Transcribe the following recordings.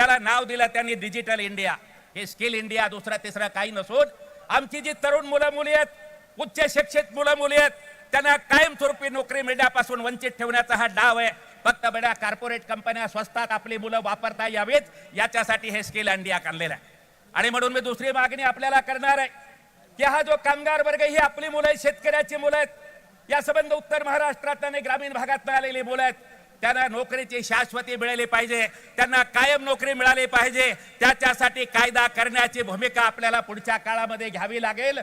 त्याला नाव दिलं त्यांनी डिजिटल इंडिया. हे स्किल इंडिया दुसरा तिसरा काही नसून आमची जी तरुण मुलं मुली आहेत, उच्च शिक्षित मुलं मुली आहेत, त्यांना कायमस्वरूपी नोकरी मिळण्यापासून वंचित ठेवण्याचा हा डाव आहे. फक्त बड्या कॉर्पोरेट कंपन्या स्वस्तात आपली मुलं वापरता यावीत याच्यासाठी हे स्किल इंडिया आणलेलं आहे. आणि म्हणून मी दुसरी मागणी आपल्याला करणार आहे की हा जो कामगार वर्ग ही आपली मुलं आहेत, शेतकऱ्याची मुलं आहेत, या संबंध उत्तर महाराष्ट्रात आणि ग्रामीण भागात आलेली मुलं आहेत, त्यांना नोकरीची शाश्वती मिळाली पाहिजे, त्यांना कायम नोकरी मिळाली पाहिजे. त्याच्यासाठी कायदा करण्याची भूमिका आपल्याला पुढच्या काळामध्ये घ्यावी लागेल.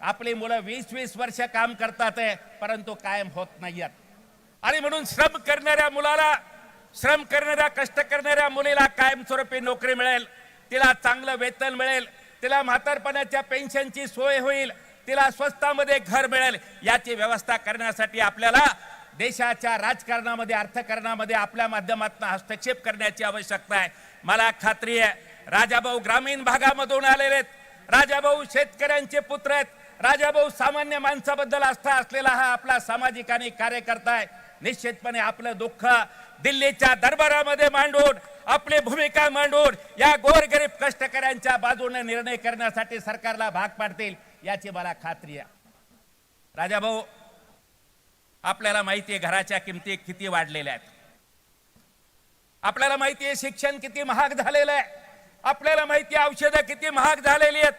आपली मुलं 20-20 वर्ष काम करतात परंतु कायम होत नाहीत. आणि म्हणून श्रम करणाऱ्या मुलाला, श्रम करणाऱ्या कष्ट करणाऱ्या मुलीला कायमस्वरूपी नोकरी मिळेल, तिला चांगलं वेतन मिळेल, तिला म्हातारपणाच्या पेन्शनची सोय होईल, तिला स्वस्तामध्ये घर मिळेल. याची व्यवस्था करण्यासाठी आपल्याला देशाच्या राजकारणामध्ये, अर्थकारणामध्ये आपल्या माध्यमातून हस्तक्षेप करण्याची आवश्यकता आहे. मला खात्री आहे राजाभाऊ ग्रामीण भागामधून आलेले आहेत, राजाभाऊ शेतकऱ्यांचे पुत्र आहेत, राजाभाऊ सामान्य माणसाबद्दल आस्था असलेला हा आपला सामाजिक आणि कार्यकर्ता आहे. निश्चितपणे आपलं दुःख दिल्लीच्या दरबारामध्ये मांडून, आपली भूमिका मांडून या गोरगरीब कष्टकऱ्यांच्या बाजूने निर्णय करण्यासाठी सरकारला भाग पाडतील याची मला खात्री आहे. राजाभाऊ, आपल्याला माहिती आहे घराच्या किमती किती वाढलेल्या आहेत, आपल्याला माहिती आहे शिक्षण किती महाग झालेलं आहे, आपल्याला माहिती आहे औषधं किती महाग झालेली आहेत.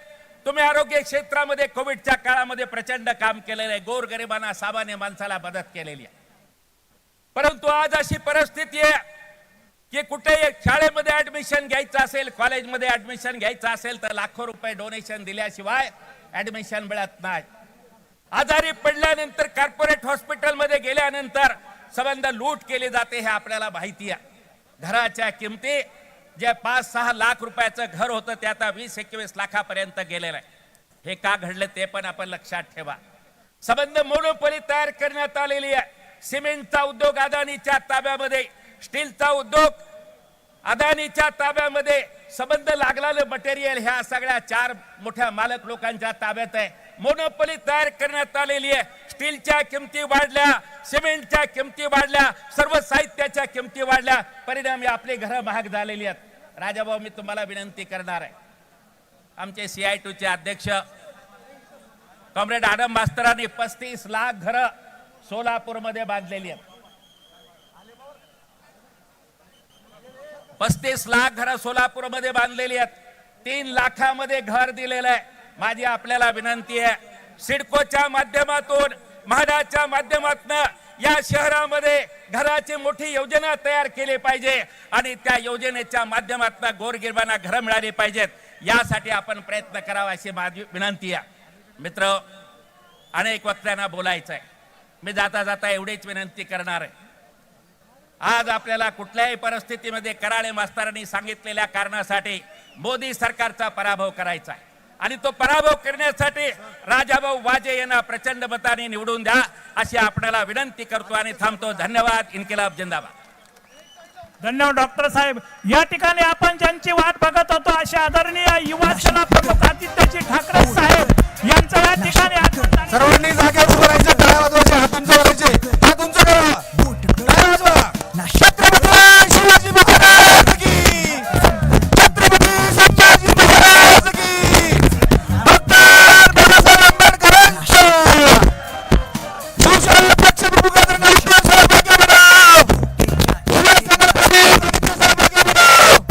तुम्ही आरोग्य क्षेत्रामध्ये कोविडच्या काळामध्ये प्रचंड काम केलेलं आहे, गोरगरिबांना, सामान्य माणसाला मदत केलेली आहे. परंतु आज अशी परिस्थिती आहे की कुठे शाळेमध्ये ऍडमिशन घ्यायचं असेल, कॉलेजमध्ये ऍडमिशन घ्यायचं असेल तर लाखो रुपये डोनेशन दिल्याशिवाय ऍडमिशन मिळत नाही. आजारी पडल्यानंतर कॉर्पोरेट हॉस्पिटलमध्ये गेल्यानंतर संबंध लूट केली जाते हे आपल्याला माहिती आहे. घराच्या किमती जे 5-6 लाख रुपयाचं घर होतं ते आता 20-21 लाखापर्यंत गेलेलं आहे. हे का घडलं ते पण आपण लक्षात ठेवा. संबंध मोनोपोली तयार करण्यात आलेली आहे. सिमेंटचा उद्योग अदानीच्या ताब्यामध्ये, स्टीलचा उद्योग अदानीच्या ताब्यामध्ये, संबंध लागलेलं मटेरियल ह्या सगळ्या 4 मोठ्या मालक लोकांच्या ताब्यात आहे. मोनोपोली तयार करण्यात आलेली आहे. स्टीलच्या किमती वाढल्या, सिमेंटच्या किमती वाढल्या, सर्व साहित्याच्या किमती वाढल्या, परिणामी आपली घरं महाग झालेली आहेत. राजाभाऊ, मी तुम्हाला विनंती करणार आहे, आमचे CI2चे अध्यक्ष कॉम्रेड आडम मास्तरांनी 35 लाख घरं सोलापूरमध्ये बांधलेली आहेत. 35 लाख घरं सोलापूरमध्ये बांधलेली आहेत. 3 लाखामध्ये घर दिलेलं आहे. माझी आपल्याला विनंती आहे, सिडकोच्या माध्यमातून, म्हाडाच्या माध्यमातून या शहरामध्ये घराची मोठी योजना तयार केली पाहिजे आणि त्या योजनेच्या माध्यमातून गोरगरिबांना घरं मिळाली पाहिजेत. यासाठी आपण प्रयत्न करावा अशी माझी विनंती आहे. मित्र, अनेक वक्त्यांना बोलायचं आहे, मी जाता जाता एवढीच विनंती करणार आहे. आज आपल्याला कुठल्याही परिस्थितीमध्ये कराळे मास्तरांनी सांगितलेल्या कारणासाठी मोदी सरकारचा पराभव करायचा आहे आणि तो पराभव करण्यासाठी राजाभाऊ वाजे यांना प्रचंड मताने निवडून द्या अशी आपल्याला विनंती करतो आणि थांबतो. धन्यवाद. इन्किलाब जिंदाबाद. धन्यवाद डॉक्टर साहेब. या ठिकाणी आपण ज्यांची वाट बघत होतो असे आदरणीय युवा सेना प्रमुख आदित्यजी ठाकरे साहेब यांचं या ठिकाणी सर्वांनी जागेवर उभं राहायचं, टाळ्या वाजवायच्या, हात उंच करायचे, हात उंच करा, टाळ्या वाजवा. छत्रपती शिवाजी महाराज की, छत्रपती संभाजी महाराज की, डॉक्टर बाबासाहेब आंबेडकरांच्या शिवशाही पक्ष प्रमुखांना नाश्ता सहभागी बनाव, युवा सेना प्रमुख सहभागी बनाव.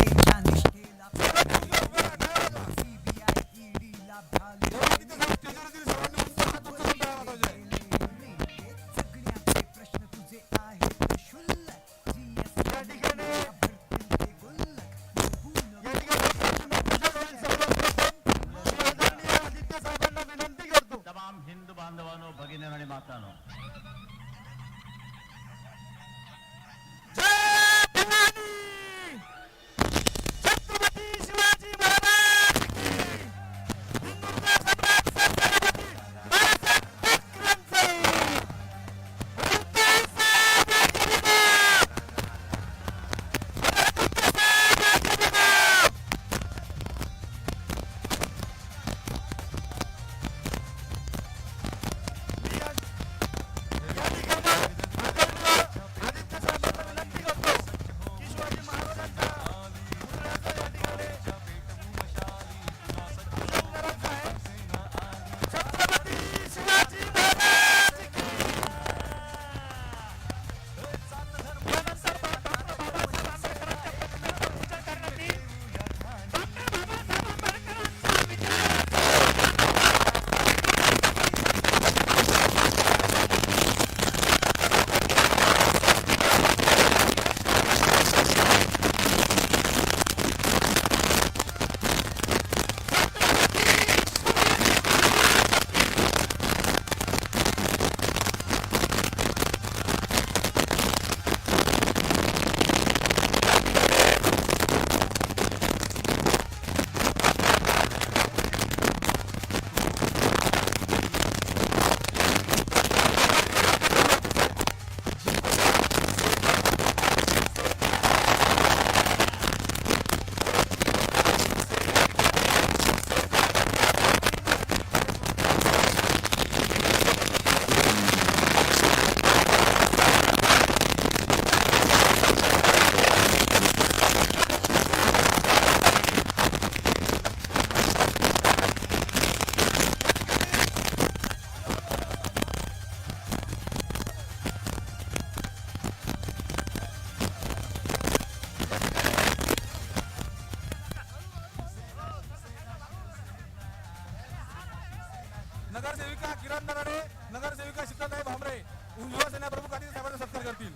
नगरसेविका किरण नराडे, नगरसेविका शीतलताई भांबरे युवा सेना प्रमुख आदित्य साहेबांचा सत्कार करतील.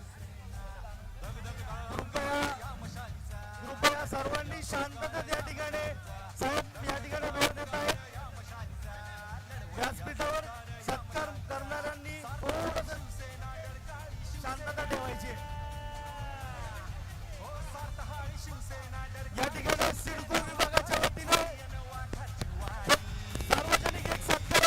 कृपया सर्वांनी शांतता या ठिकाणी साहेब या ठिकाणी वेळ देत आहेत. व्यासपीठावर सत्कार करणाऱ्यांनी थोडंसं शांतता ठेवायची. या ठिकाणी सिडको विभागाच्या वतीने सार्वजनिक एक सत्कार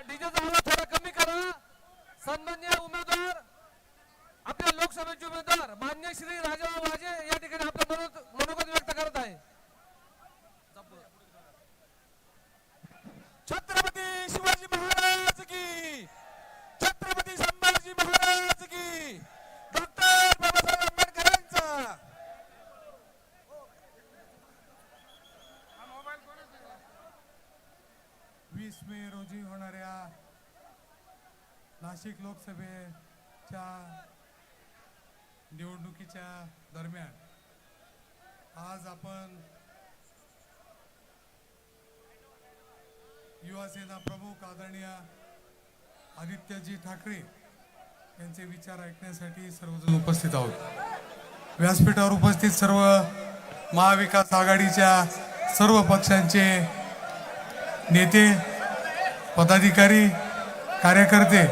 डीजे थोडा कमी करा. सन्माननीय उमेदवार आपल्या लोकसभेचे उमेदवार मान्य श्री राजाभाऊ वाजे या ठिकाणी आपलं मनोगत व्यक्त करत आहे. छत्रपती शिवाजी महाराज की, छत्रपती संभाजी महाराज की, डॉक्टर बाबासाहेब आंबेडकरांचा. 20 मे रोजी होणाऱ्या नाशिक लोकसभेच्या निवडणुकीच्या दरम्यान आज आपण युवा सेना प्रमुख आदरणीय आदित्यजी ठाकरे यांचे विचार ऐकण्यासाठी सर्वजण उपस्थित आहोत. व्यासपीठावर उपस्थित सर्व महाविकास आघाडीच्या सर्व पक्षांचे नेते, पदाधिकारी, कार्यकर्ते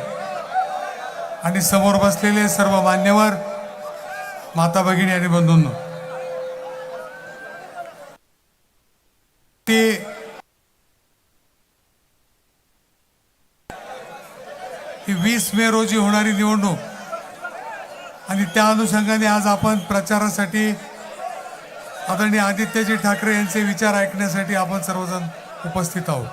आणि समोर बसलेले सर्व मान्यवर, माता भगिनी आणि बंधूंनो, ते ही 20 मे रोजी होणारी निवडणूक आणि त्या अनुषंगाने आज आपण प्रचारासाठी आदरणीय आदित्यजी ठाकरे यांचे विचार ऐकण्यासाठी आपण सर्वजण उपस्थित आहोत.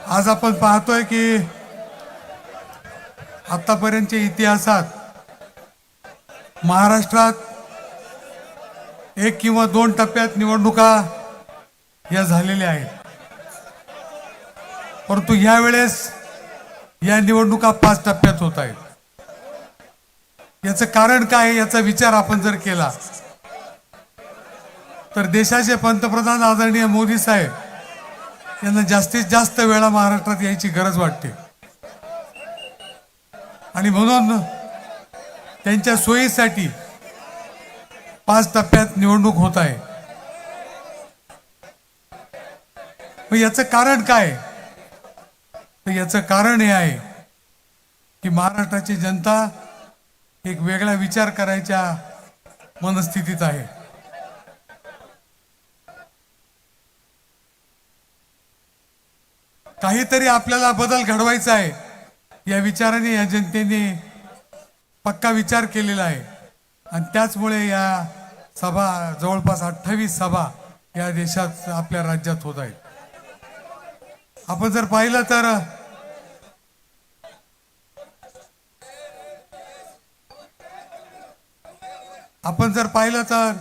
आज आपण पाहतोय की आतापर्यंतच्या इतिहासात महाराष्ट्रात 1 किंवा 2 टप्प्यात निवडणुका या झालेल्या आहेत, परंतु यावेळेस या निवडणुका 5 टप्प्यात होत आहेत. याचं कारण काय याचा विचार आपण जर केला तर देशाचे पंतप्रधान आदरणीय मोदी साहेब यांना जास्तीत जास्त वेळा महाराष्ट्रात यायची गरज वाटते आणि म्हणून त्यांच्या सोयीसाठी 5 टप्प्यात निवडणूक होत आहे. मग याचं कारण काय? तर याचं कारण हे आहे की महाराष्ट्राची जनता एक वेगळा विचार करायच्या मनस्थितीत आहे. काहीतरी आपल्याला बदल घडवायचा आहे या विचाराने या जनतेने पक्का विचार केलेला आहे आणि त्याचमुळे या सभा जवळपास 28 सभा या देशात आपल्या राज्यात होत आहेत. आपण जर पाहिलं तर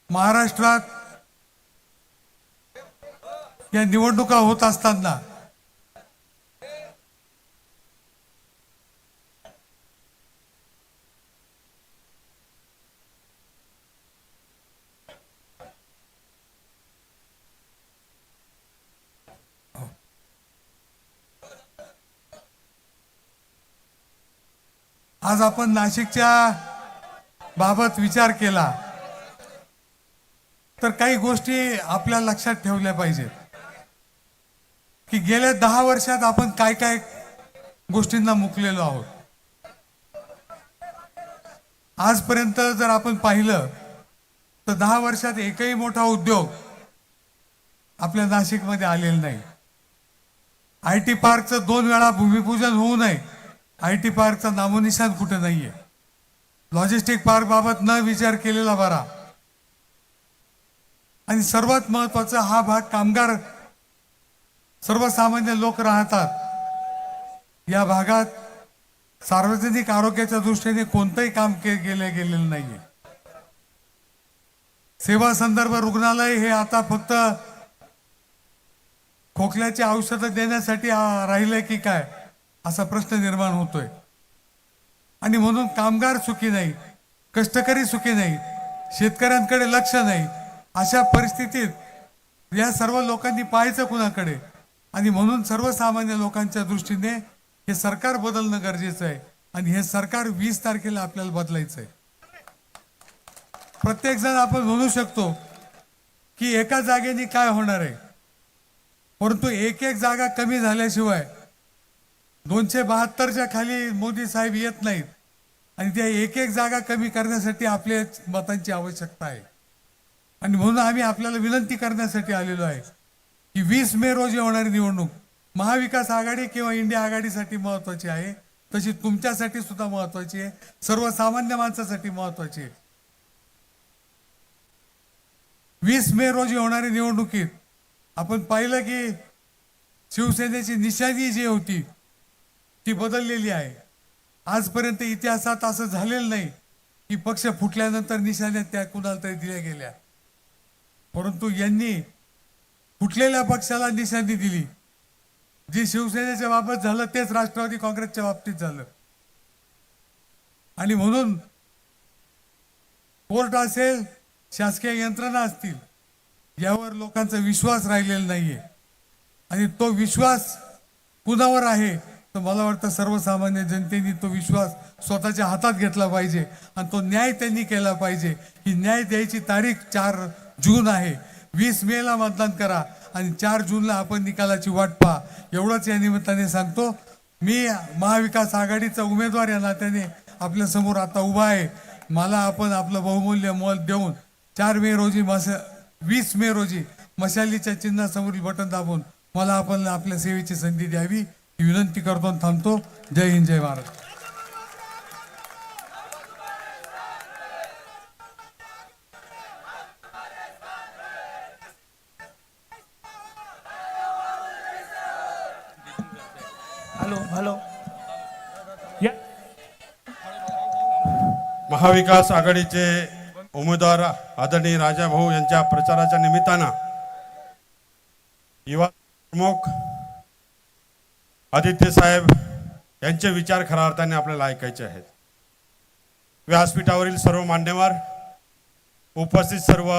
महाराष्ट्रात या निवडणुका होत असताना आज आपण नाशिकच्या बाबत विचार केला तर काही गोष्टी आपल्या लक्षात ठेवल्या पाहिजेत की गेल्या 10 वर्षात आपण काय काय गोष्टींना मुकलेलो आहोत. आजपर्यंत जर आपण पाहिलं तर 10 वर्षात एकही मोठा उद्योग आपल्या नाशिकमध्ये आलेला नाही. IT पार्कचं 2 वेळा भूमिपूजन होऊ नये, IT पार्कचं नामोनिशाण कुठे नाहीये. लॉजिस्टिक पार्क बाबत न विचार केलेला बरा. आणि सर्वात महत्वाचा हा भाग कामगार सर्वसामान्य लोक राहतात या भागात. सार्वजनिक आरोग्याच्या दृष्टीने कोणतंही काम केले गेलेलं नाहीये. सेवा संदर्भ रुग्णालय हे आता फक्त खोकल्याची औषधं देण्यासाठी राहिले की काय असा प्रश्न निर्माण होतोय. आणि म्हणून कामगार सुखी नाही, कष्टकरी सुखी नाही, शेतकऱ्यांकडे लक्ष नाही. अशा परिस्थितीत या सर्व लोकांनी पाहायचं कुणाकडे. आणि म्हणून सर्वसामान्य लोकांच्या दृष्टीने हे सरकार बदलणं गरजेचं आहे. आणि हे सरकार 20 तारखेला आपल्याला बदलायचं आहे. प्रत्येक जण आपण म्हणू शकतो की एका जागेने काय होणार आहे, परंतु एक एक जागा कमी झाल्याशिवाय 272च्या खाली मोदी साहेब येत नाहीत. आणि त्या एक एक जागा कमी करण्यासाठी आपल्या मतांची आवश्यकता आहे. आणि म्हणून आम्ही आपल्याला विनंती करण्यासाठी आलेलो आहे की 20 मे रोजी होणारी निवडणूक महाविकास आघाडी किंवा इंडिया आघाडीसाठी महत्वाची आहे, तशी तुमच्यासाठी सुद्धा महत्वाची आहे, सर्वसामान्य माणसासाठी महत्वाची आहे. 20 मे रोजी होणारी निवडणुकीत आपण पाहिलं की शिवसेनेची निशाणी जी होती ती बदललेली आहे. आजपर्यंत इतिहासात असं झालेलं नाही की पक्ष फुटल्यानंतर निशाण्या त्या कुणाला तरी दिल्या गेल्या, परंतु यांनी फुटलेल्या पक्षाला निशाणी दिली. जी शिवसेनेच्या बाबत झालं तेच राष्ट्रवादी काँग्रेसच्या बाबतीत झालं. आणि म्हणून कोर्ट असेल, शासकीय यंत्रणा असतील, यावर लोकांचा विश्वास राहिलेला नाहीये. आणि तो विश्वास कुणावर आहे तर मला वाटतं सर्वसामान्य जनतेने तो विश्वास स्वतःच्या हातात घेतला पाहिजे आणि तो न्याय त्यांनी केला पाहिजे. ही न्याय द्यायची तारीख 4 जून आहे. 20 मेला मतदान करा आणि 4 जूनला आपण निकालाची वाट पहा. एवढंच या निमित्ताने सांगतो. मी महाविकास आघाडीचा उमेदवार या नात्याने आपल्या समोर आता उभा आहे. मला आपण आपलं बहुमूल्य मत देऊन 4 मे रोजी 20 मे रोजी मशालीच्या चिन्हासमोरील बटन दाबून मला आपण आपल्या सेवेची संधी द्यावी ही विनंती करतो आणि थांबतो. जय हिंद, जय महाराष्ट्र. हॅलो या महाविकास आघाडीचे उमेदवार आदरणीय राजाभाऊ यांच्या प्रचाराच्या निमित्तानं युवा प्रमुख आदित्य साहेब यांचे विचार खऱ्या अर्थाने आपल्याला ऐकायचे आहेत. व्यासपीठावरील सर्व मान्यवर, उपस्थित सर्व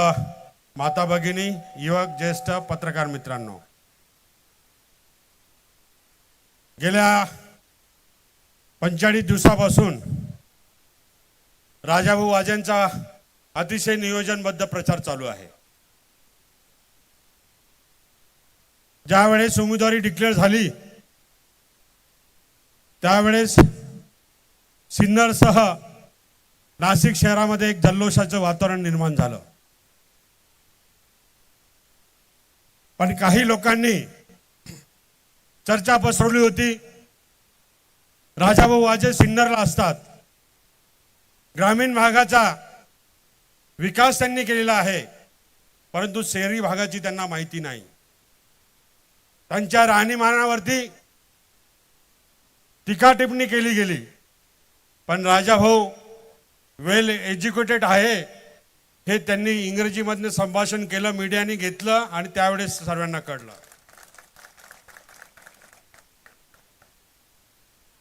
माता भगिनी, युवक, ज्येष्ठ पत्रकार मित्रांनो, गेल्या 45 दिवसापासून राजाभाऊ वाजेंचा अतिशय नियोजनबद्ध प्रचार चालू आहे. ज्यावेळेस उमेदवारी डिक्लेअर झाली त्यावेळेस सिन्नरसह नाशिक शहरामध्ये एक जल्लोषाचं वातावरण निर्माण झालं. पण काही लोकांनी चर्चा पसरवली होती, राजाभाऊ वाजे सिन्नरला असतात, ग्रामीण भागाचा विकास त्यांनी केलेला आहे, परंतु शहरी भागाची त्यांना माहिती नाही. त्यांच्या राहणीमानावरती टीका टिप्पणी केली गेली. पण राजाभाऊ वेल एज्युकेटेड आहे हे त्यांनी इंग्रजीमधनं संभाषण केलं, मीडियाने घेतलं आणि त्यावेळेस सर्वांना कळलं.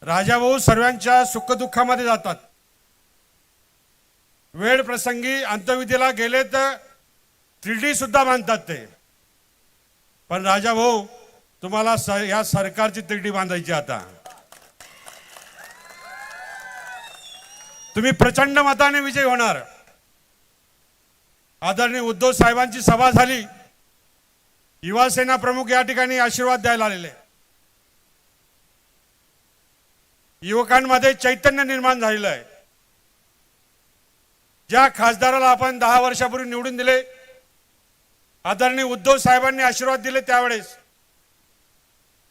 राजाभाऊ सर्वांच्या सुखदुःखामध्ये जातात. वेळ प्रसंगी अंत्यविधीला गेले तर 3D सुद्धा बांधतात ते. पण राजाभाऊ तुम्हाला या सरकारची 3D बांधायची. आता तुम्ही प्रचंड मताने विजय होणार. आदरणीय उद्धव साहेबांची सभा झाली, युवासेना प्रमुख या ठिकाणी आशीर्वाद द्यायला आलेले. युवकांमध्ये चैतन्य निर्माण झालेलं आहे. ज्या खासदाराला आपण 10 वर्षापूर्वी निवडून दिले, आदरणीय उद्धव साहेबांनी आशीर्वाद दिले, त्यावेळेस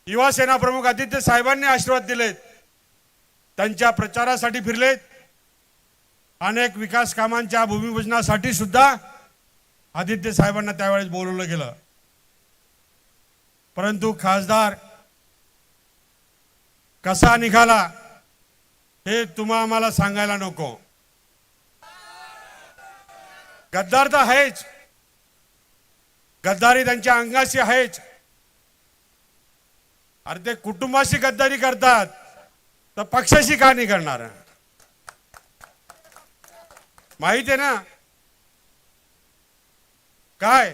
युवा सेना प्रमुख आदित्य साहेबांनी आशीर्वाद दिलेत, त्यांच्या प्रचारासाठी फिरलेत, अनेक विकास कामांच्या भूमिपूजनासाठी सुद्धा आदित्य साहेबांना त्यावेळेस बोलवलं गेलं. परंतु खासदार कसा निघाला हे तुम्हा आम्हाला सांगायला नको. गद्दार तर आहेच, गद्दारी त्यांच्या अंगाशी आहेच. अरे ते कुटुंबाशी गद्दारी करतात तर पक्षाशी का नाही करणार? माहिती आहे ना काय?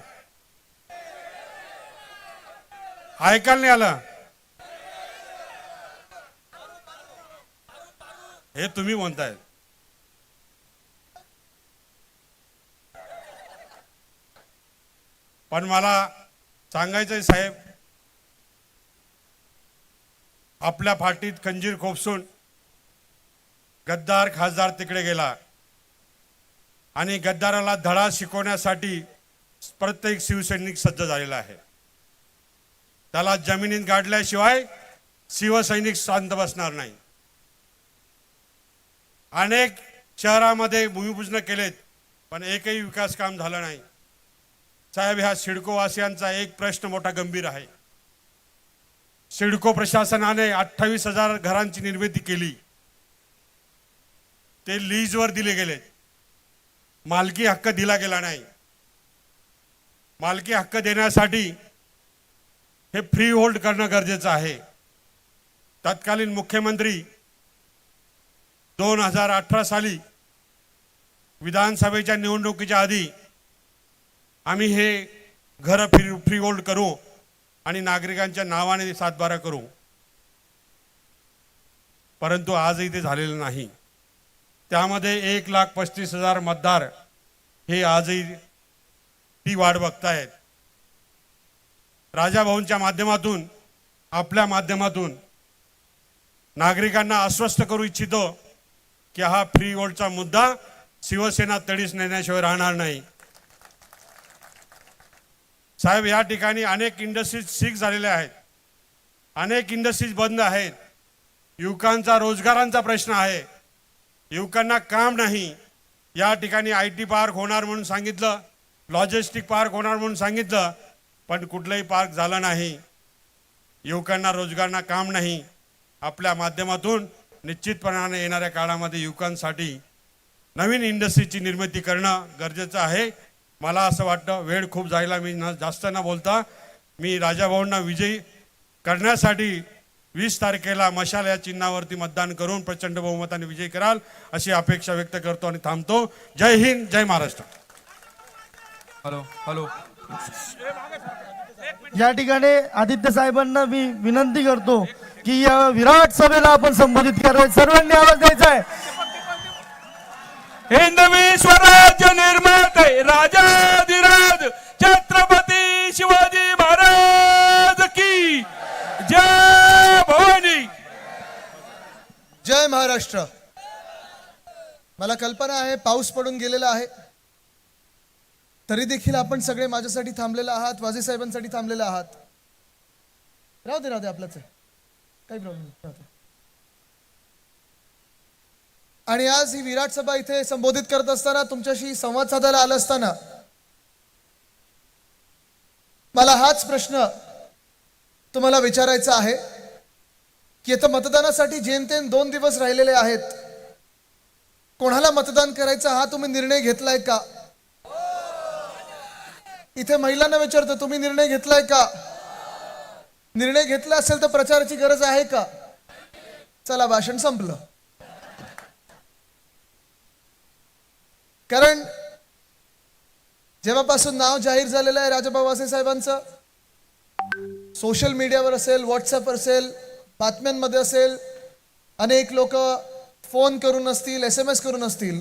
ऐकायला नाही आलं? हे तुम्ही म्हणताय. पण मला सांगायचंय साहेब, आपल्या फाटीत खंजीर खोपसून गद्दार खासदार तिकडे गेला आणि गद्दाराला धडा शिकवण्यासाठी प्रत्येक शिवसैनिक सज्ज झालेला आहे. त्याला जमिनीत गाडल्याशिवाय शिवसैनिक शांत बसणार नाही. अनेक शहरामध्ये भूमिपूजन केलेत पण एकही विकास काम झालं नाही. साहेब, ह्या सिडको वासियांचा एक प्रश्न मोठा गंभीर आहे. सिडको प्रशासनाने 28,000 घरांची निर्मिती केली, ते लीजवर दिले गेले, मालकी हक्क दिला गेला नाही. मालकी हक्क देण्यासाठी हे फ्री होल्ड करणं गरजेचं आहे. तत्कालीन मुख्यमंत्री 2018 साली विधानसभेच्या निवडणुकीच्या आधी आम्ही हे घर फ्री होल्ड करू आणि नागरिकांच्या नावाने सातबारा करू, परंतु आजही ते झालेलं नाही. त्यामध्ये 1,35,000 मतदार हे आजही ती वाट बघतायत. राजाभाऊंच्या माध्यमातून, आपल्या माध्यमातून नागरिकांना आश्वस्त करू इच्छितो की हा फ्री होल्डचा मुद्दा शिवसेना तडीस नेण्याशिवाय राहणार नाही. साहेब, या ठिकाणी अनेक इंडस्ट्रीज सीज झालेल्या आहेत, अनेक इंडस्ट्रीज बंद आहेत. युवकांचा रोजगारांचा प्रश्न आहे, युवकांना काम नाही. या ठिकाणी IT पार्क होणार म्हणून सांगितलं, लॉजिस्टिक पार्क होणार म्हणून सांगितलं, पण कुठलंही पार्क झालं नाही. युवकांना रोजगारांना काम नाही. आपल्या माध्यमातून निश्चितपणाने येणाऱ्या काळामध्ये युवकांसाठी नवीन इंडस्ट्रीची निर्मिती करणं गरजेचं आहे. मला असं वाटतं, वेळ खूप जायला मी जास्त न बोलता मी राजाभाऊंना विजयी करण्यासाठी 20 तारखेला मशाल या चिन्हावरती मतदान करून प्रचंड बहुमताने विजयी कराल अशी अपेक्षा व्यक्त करतो आणि थांबतो. जय हिंद, जय महाराष्ट्र. हॅलो. या ठिकाणी आदित्य साहेबांना मी विनंती करतो की या विराट सभेला आपण संबोधित करायचं, सर्वांनी आवाज द्यायचा आहे. हिंदवी स्वराज्य निर्माते राजाधिराज छत्रपती शिवाजी महाराज की जय. भवानी. जय महाराष्ट्र. मला कल्पना आहे पाऊस पडून गेलेला आहे, तरी देखील आपण सगळे माझ्यासाठी थांबलेले आहात, वाजे साहेबांसाठी थांबलेले आहात. राहू दे आपलंच आहे, काही प्रॉब्लेम नाही. आणि आज ही विराट सभा इथे संबोधित करत असताना, तुमच्याशी संवाद साधायला आलं असताना मला हाच प्रश्न तुम्हाला विचारायचा आहे की आता मतदानासाठी जेमतेम 2 दिवस राहिलेले आहेत. कोणाला मतदान करायचं हा तुम्ही निर्णय घेतलाय का? इथे महिलांना विचारतो, तुम्ही निर्णय घेतलाय का? निर्णय घेतला असेल तर प्रचाराची गरज आहे का? चला, भाषण संपलं. कारण जेव्हापासून नाव जाहीर झालेलं आहे राजाभाऊ वासे साहेबांचं, सोशल मीडियावर असेल, व्हॉट्सअप असेल, बातम्यांमध्ये असेल, अनेक लोक फोन करून असतील, SMS करून असतील,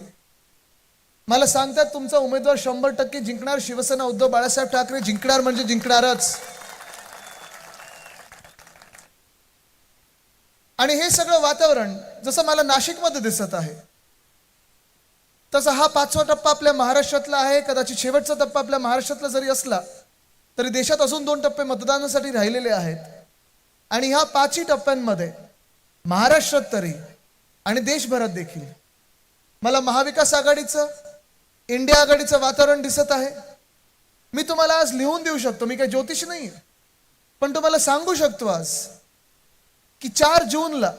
मला सांगतात तुमचा उमेदवार 100% जिंकणार, शिवसेना उद्धव बाळासाहेब ठाकरे जिंकणार म्हणजे जिंकणारच. आणि हे सगळं वातावरण जसं मला नाशिकमध्ये दिसत आहे, तसा हा 5वा टप्पा आपल्या महाराष्ट्रातला आहे. कदाचित शेवटचा टप्पा आपल्या महाराष्ट्रातला जरी असला तरी देशात अजून 2 टप्पे मतदानासाठी राहिलेले आहेत. आणि ह्या 5ही टप्प्यांमध्ये महाराष्ट्रात तरी आणि देशभरात देखील मला महाविकास आघाडीचं, इंडिया आघाडीचं वातावरण दिसत आहे. मी तुम्हाला आज लिहून देऊ शकतो, मी काही ज्योतिष नाही, पण तुम्हाला सांगू शकतो आज की 4 जूनला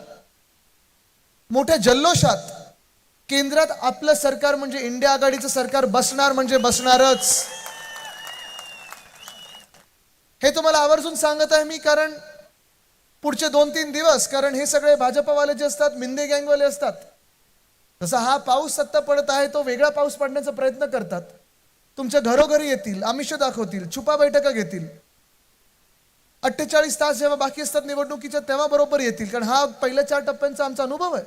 मोठ्या जल्लोषात केंद्रात आपलं सरकार म्हणजे इंडिया आघाडीचं सरकार बसणार म्हणजे बसणारच. हे तुम्हाला आवर्जून सांगत आहे मी, कारण पुढचे 2-3 दिवस, कारण हे सगळे भाजपवाले जे असतात, मिंदे गँगवाले असतात, जसा हा पाऊस सत्ता पडत आहे तो वेगळा पाऊस पडण्याचा प्रयत्न करतात. तुमच्या घरोघरी येतील, आमिष दाखवतील, छुपा बैठका घेतील. 48 तास जेव्हा बाकी असतात निवडणुकीच्या तेव्हा बरोबर येतील, कारण हा पहिल्या 4 टप्प्यांचा आमचा अनुभव आहे.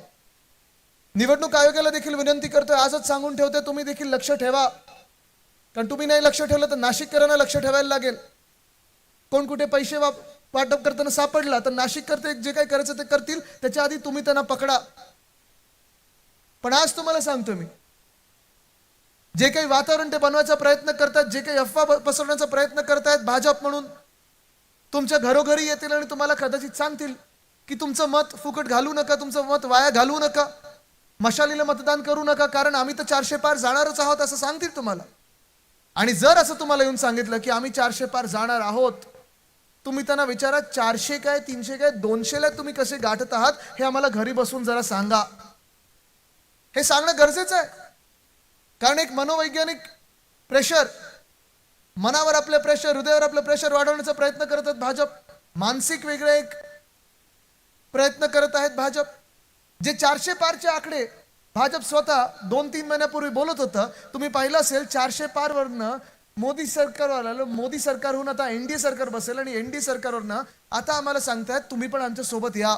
निवडणूक आयोगाला देखील विनंती करतोय, आजच सांगून ठेवतोय, तुम्ही देखील लक्ष ठेवा, कारण तुम्ही नाही लक्ष ठेवलं तर नाशिककरांना लक्ष ठेवायला लागेल. कोण कुठे पैसे वाटप करताना सापडला तर नाशिककर जे काही करायचं ते करतील, त्याच्या आधी तुम्ही त्यांना पकडा. पण आज तुम्हाला सांगतो मी, जे काही वातावरण ते बनवायचा प्रयत्न करतात, जे काही अफवा पसरवण्याचा प्रयत्न करतायत भाजप म्हणून, तुमच्या घरोघरी येतील आणि तुम्हाला कदाचित सांगतील की तुमचं मत फुकट घालू नका, तुमचं मत वाया घालवू नका, मशालीला मतदान करू नका, कारण आम्ही तर 400 पार जाणारच आहोत असं सांगतील तुम्हाला. आणि जर असं तुम्हाला येऊन सांगितलं की आम्ही 400 पार जाणार आहोत, तुम्ही त्यांना विचारा 400 काय, 300 काय, 200ला तुम्ही कसे गाठत आहात हे आम्हाला घरी बसून जरा सांगा. हे सांगणं गरजेचं आहे, कारण एक मनोवैज्ञानिक प्रेशर, मनावर आपलं प्रेशर, हृदयावर आपलं प्रेशर वाढवण्याचा प्रयत्न करत आहेत भाजप. मानसिक वेगळे एक प्रयत्न करत आहेत भाजप. जे 400 पारचे आकडे भाजप स्वतः 2-3 महिन्यापूर्वी बोलत होतं, तुम्ही पाहिलं असेल, 400 पार वरनं मोदी सरकार आलं, मोदी सरकारहून आता एनडीए सरकार बसेल आणि एनडीए सरकारवरनं आता आम्हाला सांगतायत तुम्ही पण आमच्या सोबत या.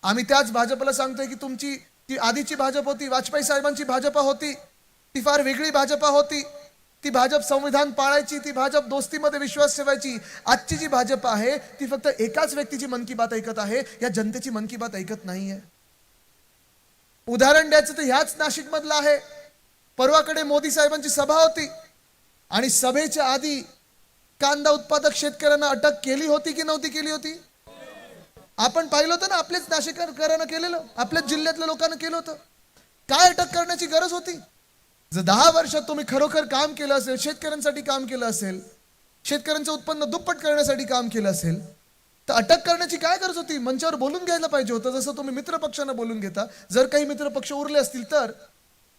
आम्ही त्याच भाजपला सांगतोय की तुमची ती आधीची भाजप होती, वाजपेयी साहेबांची भाजपा होती, ती फार वेगळी भाजपा होती. ती भाजप संविधान पाळायची, ती भाजप दोस्तीमध्ये विश्वास ठेवायची. आजची जी भाजप आहे ती फक्त एकाच व्यक्तीची मन की बात ऐकत आहे, या जनतेची मन की बात ऐकत नाहीये. उदाहरण द्यायचं तर ह्याच नाशिक मधलं आहे. परवाकडे मोदी साहेबांची सभा होती आणि सभेच्या आधी कांदा उत्पादक शेतकऱ्यांना अटक केली होती की नव्हती केली होती? आपण पाहिलं होतं ना, आपलेच नाशिककरांना केलेलं, आपल्याच जिल्ह्यातल्या लोकांना केलं होतं. काय अटक करण्याची गरज होती? जर 10 वर्षात तुम्ही खरोखर काम केलं असेल, शेतकऱ्यांसाठी काम केलं असेल, शेतकऱ्यांचं उत्पन्न दुप्पट करण्यासाठी काम केलं असेल, तर अटक करण्याची काय गरज होती? मंचावर बोलून घ्यायला पाहिजे होतं, जसं तुम्ही मित्र पक्षांना बोलून घेता. जर काही मित्र पक्ष उरले असतील तर,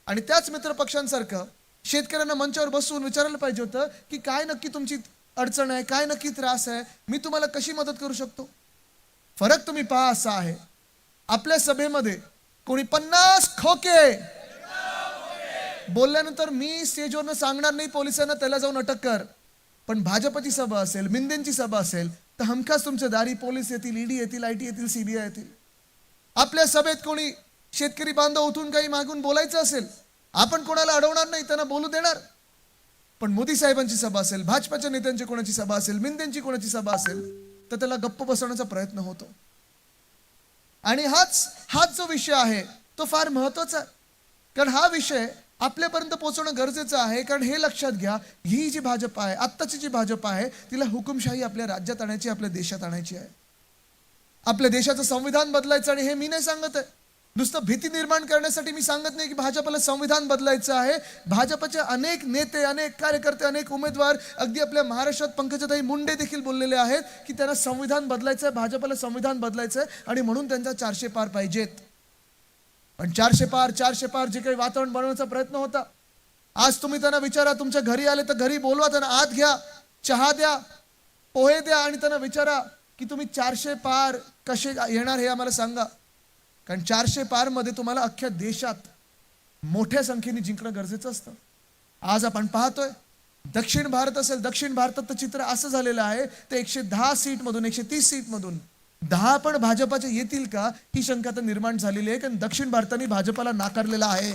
आणि त्याच मित्र पक्षांसारखं शेतकऱ्यांना मंचावर बसवून विचारायला पाहिजे होतं की काय नक्की तुमची अडचण आहे, काय नक्की त्रास आहे, मी तुम्हाला कशी मदत करू शकतो. फरक तुम्ही पहा असा आहे, आपल्या सभेमध्ये कोणी 50 खोके बोलल्यानंतर मी स्टेजवरनं सांगणार नाही पोलिसांना त्याला जाऊन अटक कर, पण भाजपची सभा असेल, मिंदेंची सभा असेल तर हमखास तुमच्या दारी पोलीस येतील, ईडी येतील, आयटी येतील, सीबीआय येतील. आपल्या सभेत कोणी शेतकरी बांधव उठून काही मागून बोलायचं असेल, आपण कोणाला अडवणार नाही, त्यांना बोलू देणार. पण मोदी साहेबांची सभा असेल, भाजपाच्या नेत्यांची कोणाची सभा असेल, मिंदेंची कोणाची सभा असेल तर त्याला गप्प बसवण्याचा प्रयत्न होतो. आणि हाच जो विषय आहे तो फार महत्वाचा आहे, कारण हा विषय आपल्यापर्यंत पोहोचवणं गरजेचं आहे. कारण हे लक्षात घ्या, ही जी भाजप आहे, आत्ताची जी भाजप आहे, तिला हुकुमशाही आपल्या राज्यात आणायची, आपल्या देशात आणायची आहे. आपल्या देशाचं संविधान बदलायचं. आणि हे मी नाही सांगत आहे नुसतं भीती निर्माण करण्यासाठी, मी सांगत नाही की भाजपला संविधान बदलायचं आहे. भाजपचे अनेक नेते, अनेक कार्यकर्ते, अनेक उमेदवार, अगदी आपल्या महाराष्ट्रात पंकजाताई मुंडे देखील बोललेले आहेत की त्यांना संविधान बदलायचं आहे, भाजपला संविधान बदलायचं आहे, आणि म्हणून त्यांचा 400 पार पाहिजेत. पण 400 पार जे काही वातावरण बनवण्याचा प्रयत्न होता, आज तुम्ही त्यांना विचारा, तुमच्या घरी आले तर घरी बोलवा, त्यांना आत घ्या, चहा द्या, पोहे द्या, आणि त्यांना विचारा की तुम्ही 400 पार कसे येणार हे आम्हाला सांगा. कारण 400 पार मध्ये तुम्हाला अख्ख्या देशात मोठ्या संख्येने जिंकणं गरजेचं असतं. आज आपण पाहतोय दक्षिण भारत असेल, दक्षिण भारतात चित्र असं झालेलं आहे, ते 110 सीटमधून 130 सीटमधून 10 पण भाजपाचे येतील का ही शंका तर निर्माण झालेली आहे. कारण दक्षिण भारताने भाजपाला नाकारलेला आहे.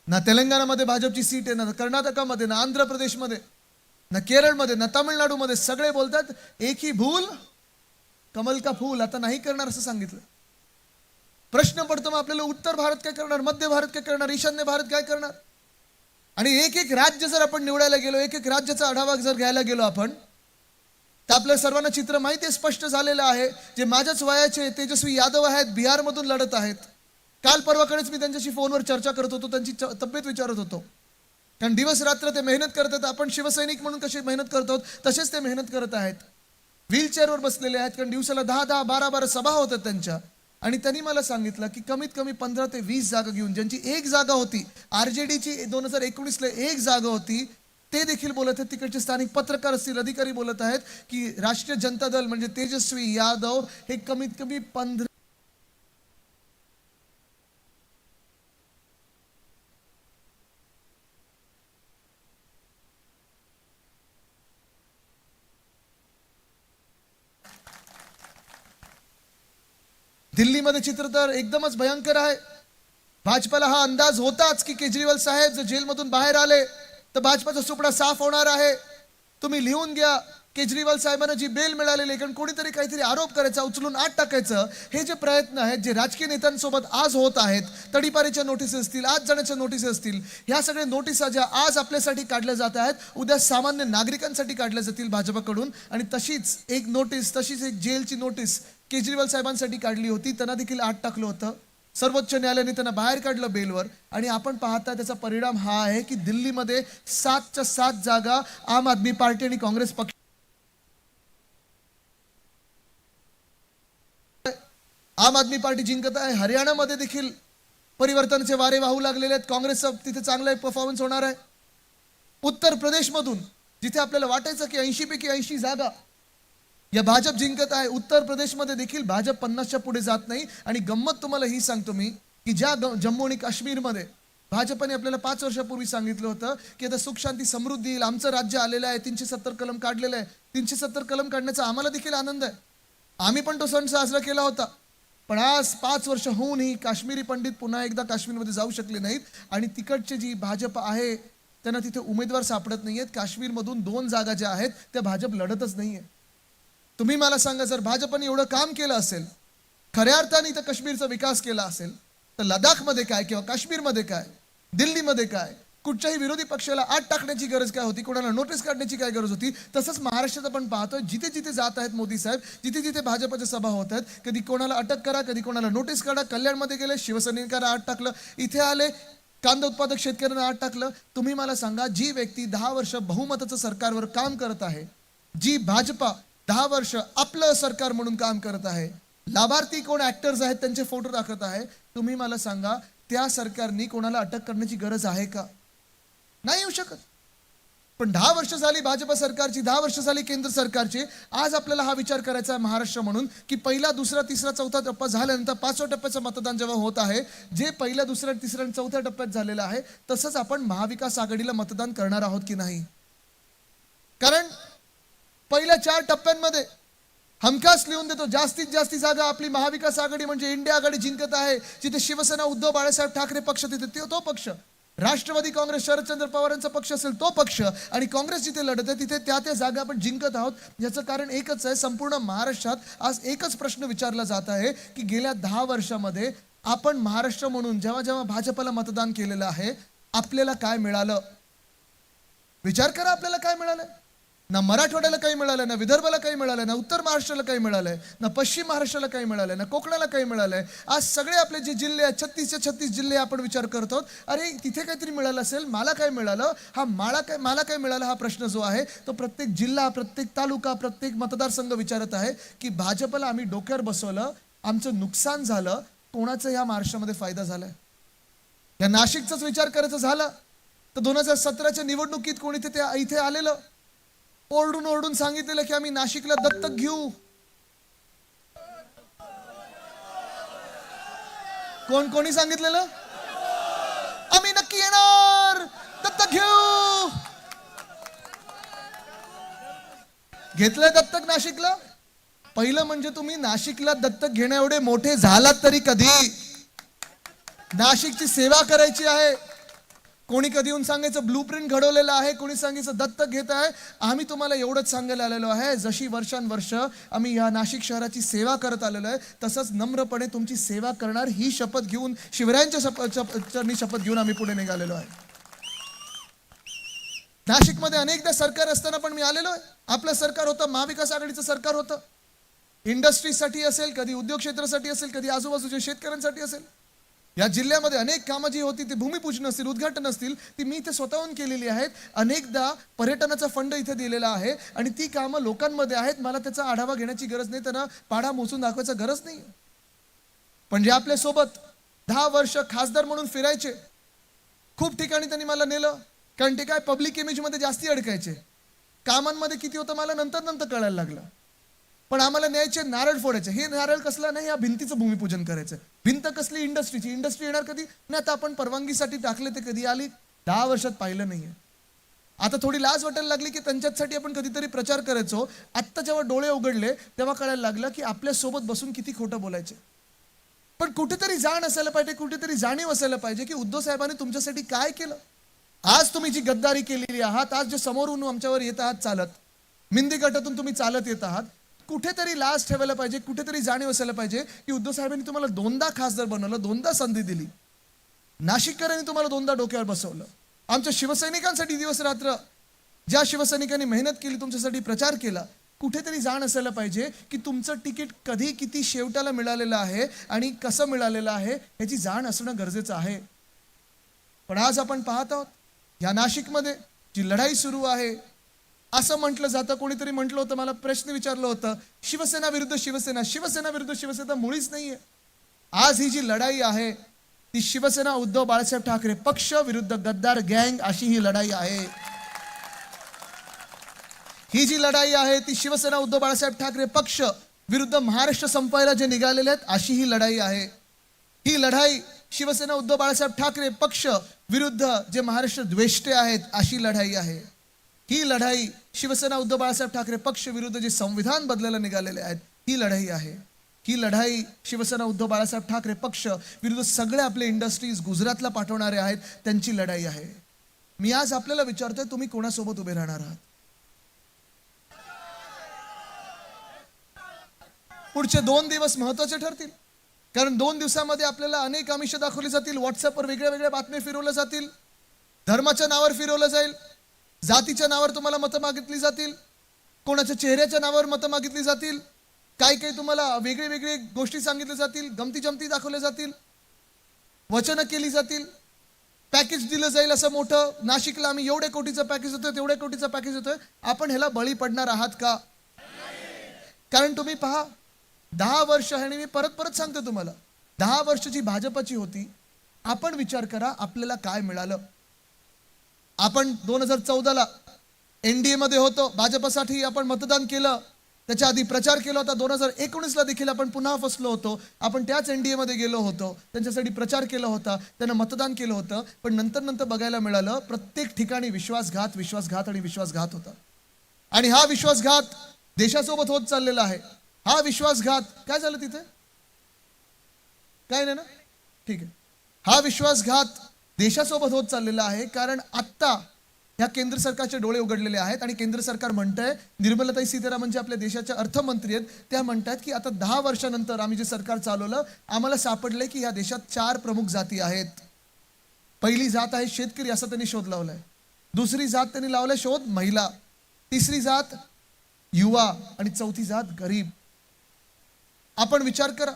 ना तेलंगणामध्ये भाजपची सीट आहे, ना कर्नाटकामध्ये, ना आंध्र प्रदेशमध्ये, ना केरळमध्ये, ना तामिळनाडूमध्ये. सगळे बोलतात एक ही भूल कमल का फूल, आता नाही करणार असं सांगितलं. प्रश्न पडतो मग आपल्याला, उत्तर भारत काय करणार, मध्य भारत काय करणार, ईशान्य भारत काय करणार. आणि एक एक राज्य जर आपण निवडायला गेलो, एक एक राज्याचा आढावा जर घ्यायला गेलो आपण, तर आपल्या सर्वांना चित्र माहिती आहे, स्पष्ट झालेलं आहे. जे माझ्याच वयाचे तेजस्वी यादव आहेत, बिहारमधून लढत आहेत. काल परवाकडेच मी त्यांच्याशी फोनवर चर्चा करत होतो, त्यांची तब्येत विचारत होतो. कारण दिवस रात्र ते मेहनत करत आहेत. आपण शिवसैनिक म्हणून कशी मेहनत करतो तसेच ते मेहनत करत आहेत. व्हीलचेअरवर बसलेले आहेत, कारण दिवसाला 10-10, 12-12 सभा होतात त्यांच्या. आणि त्यांनी मला सांगितलं की कमीत कमी 15 ते 20 जागा घेऊन, ज्यांची एक जागा होती RJDची 2019ला एक जागा होती, ते देखील बोलत आहेत. तिकडचे स्थानिक पत्रकार असतील, अधिकारी बोलत आहेत की राष्ट्रीय जनता दल म्हणजे तेजस्वी यादव हे कमीत कमी 15 दिल्लीमध्ये चित्र तर एकदमच भयंकर आहे. भाजपाला हा अंदाज होताच की केजरीवाल साहेब जर जेलमधून बाहेर आले तर भाजपाचा सुपडा साफ होणार आहे. तुम्ही लिहून घ्या, केजरीवाल साहेबांना जी बेल मिळालेली, कारण कोणीतरी काहीतरी आरोप करायचा, उचलून आत टाकायचं, हे जे प्रयत्न आहेत जे राजकीय नेत्यांसोबत आज होत आहेत, तडीपारीच्या नोटीस असतील, आज जाण्याच्या नोटीस असतील, ह्या सगळ्या नोटिसा ज्या आज आपल्यासाठी काढल्या जात आहेत, उद्या सामान्य नागरिकांसाठी काढल्या जातील भाजपकडून. आणि तशीच एक नोटीस, तशीच एक जेलची नोटीस केजरीवाल साहेबांसाठी काढली होती, त्यांना देखील आत टाकलं होतं. सर्वोच्च न्यायालयाने त्यांना बाहेर काढलं बेलवर. आणि आपण पाहता त्याचा परिणाम हा आहे की दिल्लीमध्ये 7च्या 7 जागा आम आदमी पार्टी आणि काँग्रेस पक्ष आम आदमी पार्टी जिंकत आहे. हरियाणामध्ये देखील परिवर्तनाचे वारे वाहू लागलेले आहेत. काँग्रेसचा तिथे चांगला परफॉर्मन्स होणार आहे. उत्तर प्रदेशमधून जिथे आपल्याला वाटायचं की 80 पैकी 80 जागा या भाजप जिंकत आहे, उत्तर प्रदेशमध्ये देखील भाजप 50च्या पुढे जात नाही. आणि गंमत तुम्हाला ही सांगतो मी की ज्या जम्मू आणि काश्मीरमध्ये भाजपने आपल्याला 5 वर्षापूर्वी सांगितलं होतं की आता सुख शांती समृद्धी येईल, आमचं राज्य आलेलं आहे, 370 कलम काढलेलं आहे. 370 कलम काढण्याचा आम्हाला देखील आनंद आहे. आम्ही पण तो सण साजरा केला होता. पण आज 5 वर्ष होऊनही काश्मीरी पंडित पुन्हा एकदा काश्मीरमध्ये जाऊ शकले नाहीत. आणि तिकडचे जी भाजप आहे त्यांना तिथे उमेदवार सापडत नाहीयेत. काश्मीरमधून 2 जागा ज्या आहेत त्या भाजप लढतच नाहीये. तुम्ही मला सांगा, जर भाजपने एवढं काम केलं असेल, खऱ्या अर्थाने इथं काश्मीरचा विकास केला असेल, तर लडाखमध्ये काय किंवा काश्मीरमध्ये काय, दिल्लीमध्ये काय, कुठच्याही विरोधी पक्षाला आत टाकण्याची गरज काय होती, कोणाला नोटीस काढण्याची काय गरज होती. तसंच महाराष्ट्रात आपण पाहतोय जिथे जिथे जात आहेत मोदी साहेब, जिथे जिथे भाजपच्या सभा होत आहेत, कधी कोणाला अटक करा, कधी कोणाला नोटीस काढा. कल्याणमध्ये गेले, शिवसैनिकांना आत टाकलं. इथे आले, कांदा उत्पादक शेतकऱ्यांना आत टाकलं. तुम्ही मला सांगा, जी व्यक्ती 10 वर्ष बहुमताचं सरकारवर काम करत आहे, जी भाजपा 10 वर्ष आपलं सरकार म्हणून काम करत आहे, लाभार्थी कोण ऍक्टर्स आहेत त्यांचे फोटो दाखवत आहे, तुम्ही मला सांगा त्या सरकारने कोणाला अटक करण्याची गरज आहे का? नाही येऊ शकत. पण 10 वर्ष झाली भाजपा सरकारची, 10 वर्ष झाली केंद्र सरकारची. आज आपल्याला हा विचार करायचा आहे महाराष्ट्र म्हणून की पहिला, दुसरा, तिसरा, चौथा टप्पा झाल्यानंतर 5व्या टप्प्याचं मतदान जेव्हा होत आहे, जे पहिल्या, दुसऱ्या, तिसऱ्या आणि 4थ्या टप्प्यात झालेलं आहे, तसंच आपण महाविकास आघाडीला मतदान करणार आहोत की नाही. कारण पहिल्या 4 टप्प्यांमध्ये हमखास लिहून देतो, जास्तीत जास्त जागा आपली महाविकास आघाडी म्हणजे इंडिया आघाडी जिंकत आहे. जिथे शिवसेना उद्धव बाळासाहेब ठाकरे पक्ष, तिथे तो पक्ष, राष्ट्रवादी काँग्रेस शरदचंद्र पवारांचा पक्ष असेल तो पक्ष, आणि काँग्रेस जिथे लढत आहे तिथे त्या जागा आपण जिंकत आहोत. याचं कारण एकच आहे, संपूर्ण महाराष्ट्रात आज एकच प्रश्न विचारला जात आहे की गेल्या 10 वर्षामध्ये आपण महाराष्ट्र म्हणून जेव्हा जेव्हा भाजपला मतदान केलेलं आहे, आपल्याला काय मिळालं? विचार करा, आपल्याला काय मिळालं? ना मराठवाड्याला काही मिळालं, ना विदर्भाला काही मिळालं, ना उत्तर महाराष्ट्राला काही मिळालंय, ना पश्चिम महाराष्ट्राला काही मिळालंय, ना कोकणाला काही मिळालंय. आज सगळे आपले जे जिल्हे आहेत, 36च्या 36 जिल्हे आपण विचार करतो, अरे तिथे काहीतरी मिळालं असेल, मला काय मिळालं, मला काय मिळालं, हा प्रश्न जो आहे तो प्रत्येक जिल्हा, प्रत्येक तालुका, प्रत्येक मतदारसंघ विचारत आहे की भाजपला आम्ही डोक्यावर बसवलं, आमचं नुकसान झालं, कोणाचं या महाराष्ट्रामध्ये फायदा झालाय? या नाशिकचाच विचार करायचा झाला तर 2017च्या निवडणुकीत कोणी इथे आलेलं, ओरडून ओरडून सांगितलेलं की आम्ही नाशिकला दत्तक घेऊ. कोणी सांगितलेलं? आम्ही नक्की येणार, दत्तक घेऊ. घेतलंय दत्तक नाशिकला? पहिलं म्हणजे तुम्ही नाशिकला दत्तक घेण्या एवढे मोठे झालात तरी कधी? नाशिकची सेवा करायची आहे. कोणी कधी येऊन सांगायचं ब्लूप्रिंट घडवलेलं आहे, कोणी सांगायचं दत्तक घेत आहे. आम्ही तुम्हाला एवढंच सांगायला आलेलो आहे, जशी वर्षानुवर्ष आम्ही या नाशिक शहराची सेवा करत आलेलो आहे, तसंच नम्रपणे तुमची सेवा करणार ही शपथ घेऊन, शिवरायांच्या शपथ घेऊन आम्ही पुढे निघालेलो आहे. नाशिकमध्ये अनेकदा सरकार असताना पण मी आलेलो आहे. आपलं सरकार होतं, महाविकास आघाडीचं सरकार होतं. इंडस्ट्रीजसाठी असेल, कधी उद्योग क्षेत्रासाठी असेल, कधी आजूबाजूच्या शेतकऱ्यांसाठी असेल. या जिल्ह्यामध्ये अनेक कामं जी होती ती भूमिपूजन असतील, उद्घाटन असतील, ती मी इथे स्वतःहून केलेली आहेत. अनेकदा पर्यटनाचा फंड इथे दिलेला आहे आणि ती कामं लोकांमध्ये आहेत. मला त्याचा आढावा घेण्याची गरज नाही, त्यांना पाढा मोजून दाखवायची गरज नाही. पण जे आपल्यासोबत 10 वर्ष खासदार म्हणून फिरायचे, खूप ठिकाणी त्यांनी मला नेलं, कारण ते काय पब्लिक इमेजमध्ये जास्ती अडकायचे. कामांमध्ये किती होतं मला नंतर नंतर कळायला लागलं. पण आम्हाला न्यायचे, नारळ फोडायचे. हे नारळ कसला नाही, या भिंतीचं भूमिपूजन करायचं. भिंत कसली, इंडस्ट्रीची. इंडस्ट्री येणार कधी नाही. आता आपण परवानगीसाठी टाकले ते कधी आली, 10 वर्षात पाहिलं नाहीये. आता थोडी लाज वाटायला लागली की त्यांच्यासाठी आपण कधीतरी प्रचार करायचो. आत्ता जेव्हा डोळे उघडले तेव्हा कळायला लागलं की आपल्या सोबत बसून किती खोटं बोलायचे. पण कुठेतरी जाण असायला पाहिजे, कुठेतरी जाणीव असायला पाहिजे की उद्धव साहेबांनी तुमच्यासाठी काय केलं. आज तुम्ही जी गद्दारी केलेली आहात, आज जे समोरून आमच्यावर येत आहात चालत, मिंदी गटातून तुम्ही चालत येत आहात, कुठेतरी लाज ठेवायला पाहिजे, कुठेतरी जाणीव असायला पाहिजे की उद्धव साहेबांनी तुम्हाला 2दा खासदार बनवलं, 2दा संधी दिली. नाशिककरांनी तुम्हाला 2दा डोक्यावर बसवलं. आमच्या शिवसैनिकांसाठी दिवस रात्र ज्या शिवसैनिकांनी मेहनत केली, तुमच्यासाठी प्रचार केला, कुठेतरी जाण असायला पाहिजे की तुमचं तिकीट कधी किती शेवटाला मिळालेलं आहे आणि कसं मिळालेलं आहे याची जाण असणं गरजेचं आहे. पण आज आपण पाहत आहोत या नाशिकमध्ये जी लढाई सुरू आहे, असं म्हटलं जातं, कोणीतरी म्हटलं होतं, मला प्रश्न विचारलं होतं, शिवसेना विरुद्ध शिवसेना, शिवसेना विरुद्ध शिवसेना मुळीच नाहीये. आज ही जी लढाई आहे ती शिवसेना उद्धव बाळासाहेब ठाकरे पक्ष विरुद्ध गद्दार गँग अशी ही लढाई आहे. ही जी लढाई आहे ती शिवसेना उद्धव बाळासाहेब ठाकरे पक्ष विरुद्ध महाराष्ट्र संपायला जे निघालेले आहेत अशी ही लढाई आहे. ही लढाई शिवसेना उद्धव बाळासाहेब ठाकरे पक्ष विरुद्ध जे महाराष्ट्र द्वेष्टे आहेत अशी लढाई आहे. ही लढाई शिवसेना उद्धव बाळासाहेब ठाकरे पक्ष विरुद्ध जे संविधान बदलायला निघालेले आहेत ही लढाई आहे. ही लढाई शिवसेना उद्धव बाळासाहेब ठाकरे पक्ष विरुद्ध सगळे आपले इंडस्ट्रीज गुजरातला पाठवणारे आहेत त्यांची लढाई आहे. मी आज आपल्याला विचारतोय, तुम्ही कोणासोबत उभे राहणार आहात? पुढचे 2 दिवस महत्वाचे ठरतील, कारण 2 दिवसामध्ये आपल्याला अनेक आमिष दाखवली जातील. व्हॉट्सअपवर वेगळ्या वेगळ्या बातम्या फिरवल्या जातील, धर्माच्या नावावर फिरवलं जाईल, जातीच्या नावावर तुम्हाला मतं मागितली जातील, कोणाच्या चेहऱ्याच्या नावावर मतं मागितली जातील, काही तुम्हाला वेगळे वेगळे गोष्टी सांगितल्या जातील, गमती जमती दाखवल्या जातील, वचनं केली जातील, पॅकेज दिलं जाईल असं मोठं. नाशिकला आम्ही एवढ्या कोटीचं पॅकेज देतोय, तेवढ्या कोटीचं पॅकेज देतोय. आपण ह्याला बळी पडणार आहात का? कारण तुम्ही पहा, 10 वर्ष आणि मी परत परत सांगतो तुम्हाला, 10 वर्ष जी भाजपची होती, आपण विचार करा आपल्याला काय मिळालं. आपण 2014ला NDA मध्ये होतो, भाजपसाठी आपण मतदान केलं, त्याच्या आधी प्रचार केला होता. 2019ला देखील आपण पुन्हा फसलो होतो. आपण त्याच NDA मध्ये गेलो होतो, त्यांच्यासाठी प्रचार केला होता, त्यांना मतदान केलं होतं. पण नंतर बघायला मिळालं प्रत्येक ठिकाणी विश्वासघात विश्वासघात आणि विश्वासघात होता. आणि हा विश्वासघात देशासोबत होत चाललेला आहे. हा विश्वासघात काय झालं तिथे? काय नाही ना? ठीक आहे. हा विश्वासघात देशासोबत होत चाललेला आहे, कारण आत्ता ह्या केंद्र सरकारचे डोळे उघडलेले आहेत आणि केंद्र सरकार म्हणतंय, निर्मलाताई सीतारामन जे आपल्या देशाच्या अर्थमंत्री आहेत त्या म्हणतात की आता 10 वर्षानंतर आम्ही जे सरकार चालवलं, आम्हाला सापडलंय की ह्या देशात 4 प्रमुख जाती आहेत. पहिली जात आहे शेतकरी, असा त्यांनी शोध लावलाय. दुसरी जात त्यांनी लावलाय शोध महिला, तिसरी जात युवा आणि चौथी जात गरीब. आपण विचार करा,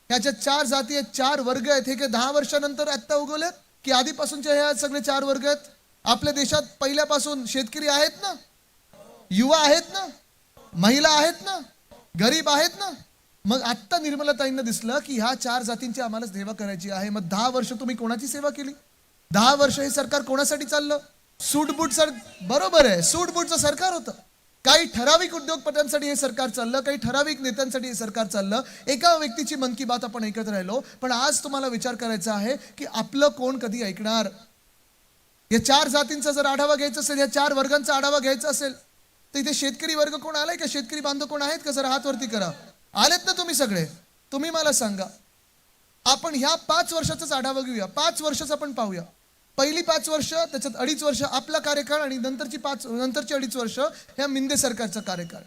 ह्याच्या 4 जाती आहेत, 4 वर्ग आहेत. हे काय 10 वर्षानंतर आत्ता उगवलेत की आधीपासूनचे हे सगळे 4 वर्ग आहेत? आपल्या देशात पहिल्यापासून शेतकरी आहेत ना, युवा आहेत ना, महिला आहेत ना, गरीब आहेत ना. मग आत्ता निर्मलाताईंना दिसलं की ह्या 4 जातींची आम्हाला सेवा करायची आहे. मग 10 वर्ष तुम्ही कोणाची सेवा केली? 10 वर्ष हे सरकार कोणासाठी चाललं? सूटबूट बरोबर आहे, सूटबूटचं सरकार होतं. काही ठराविक उद्योगपत्यांसाठी हे सरकार चाललं, काही ठराविक नेत्यांसाठी हे सरकार चाललं. एका व्यक्तीची मन की बात आपण ऐकत राहिलो. पण आज तुम्हाला विचार करायचा आहे की आपलं कोण कधी ऐकणार? या 4 जातींचा जर आढावा घ्यायचा असेल, या 4 वर्गांचा आढावा घ्यायचा असेल, तर इथे शेतकरी वर्ग कोण आलाय का? शेतकरी बांधव कोण आहेत का? जरा हात वरती करा. आलेत ना तुम्ही सगळे? तुम्ही मला सांगा. आपण ह्या 5 वर्षाचाच आढावा घेऊया. 5 वर्षच आपण पाहूया. पहिली 5 वर्ष, त्याच्यात 2.5 वर्ष आपला कार्यकाळ आणि नंतरची 2.5 वर्ष ह्या मिंदे सरकारचा कार्यकाळ.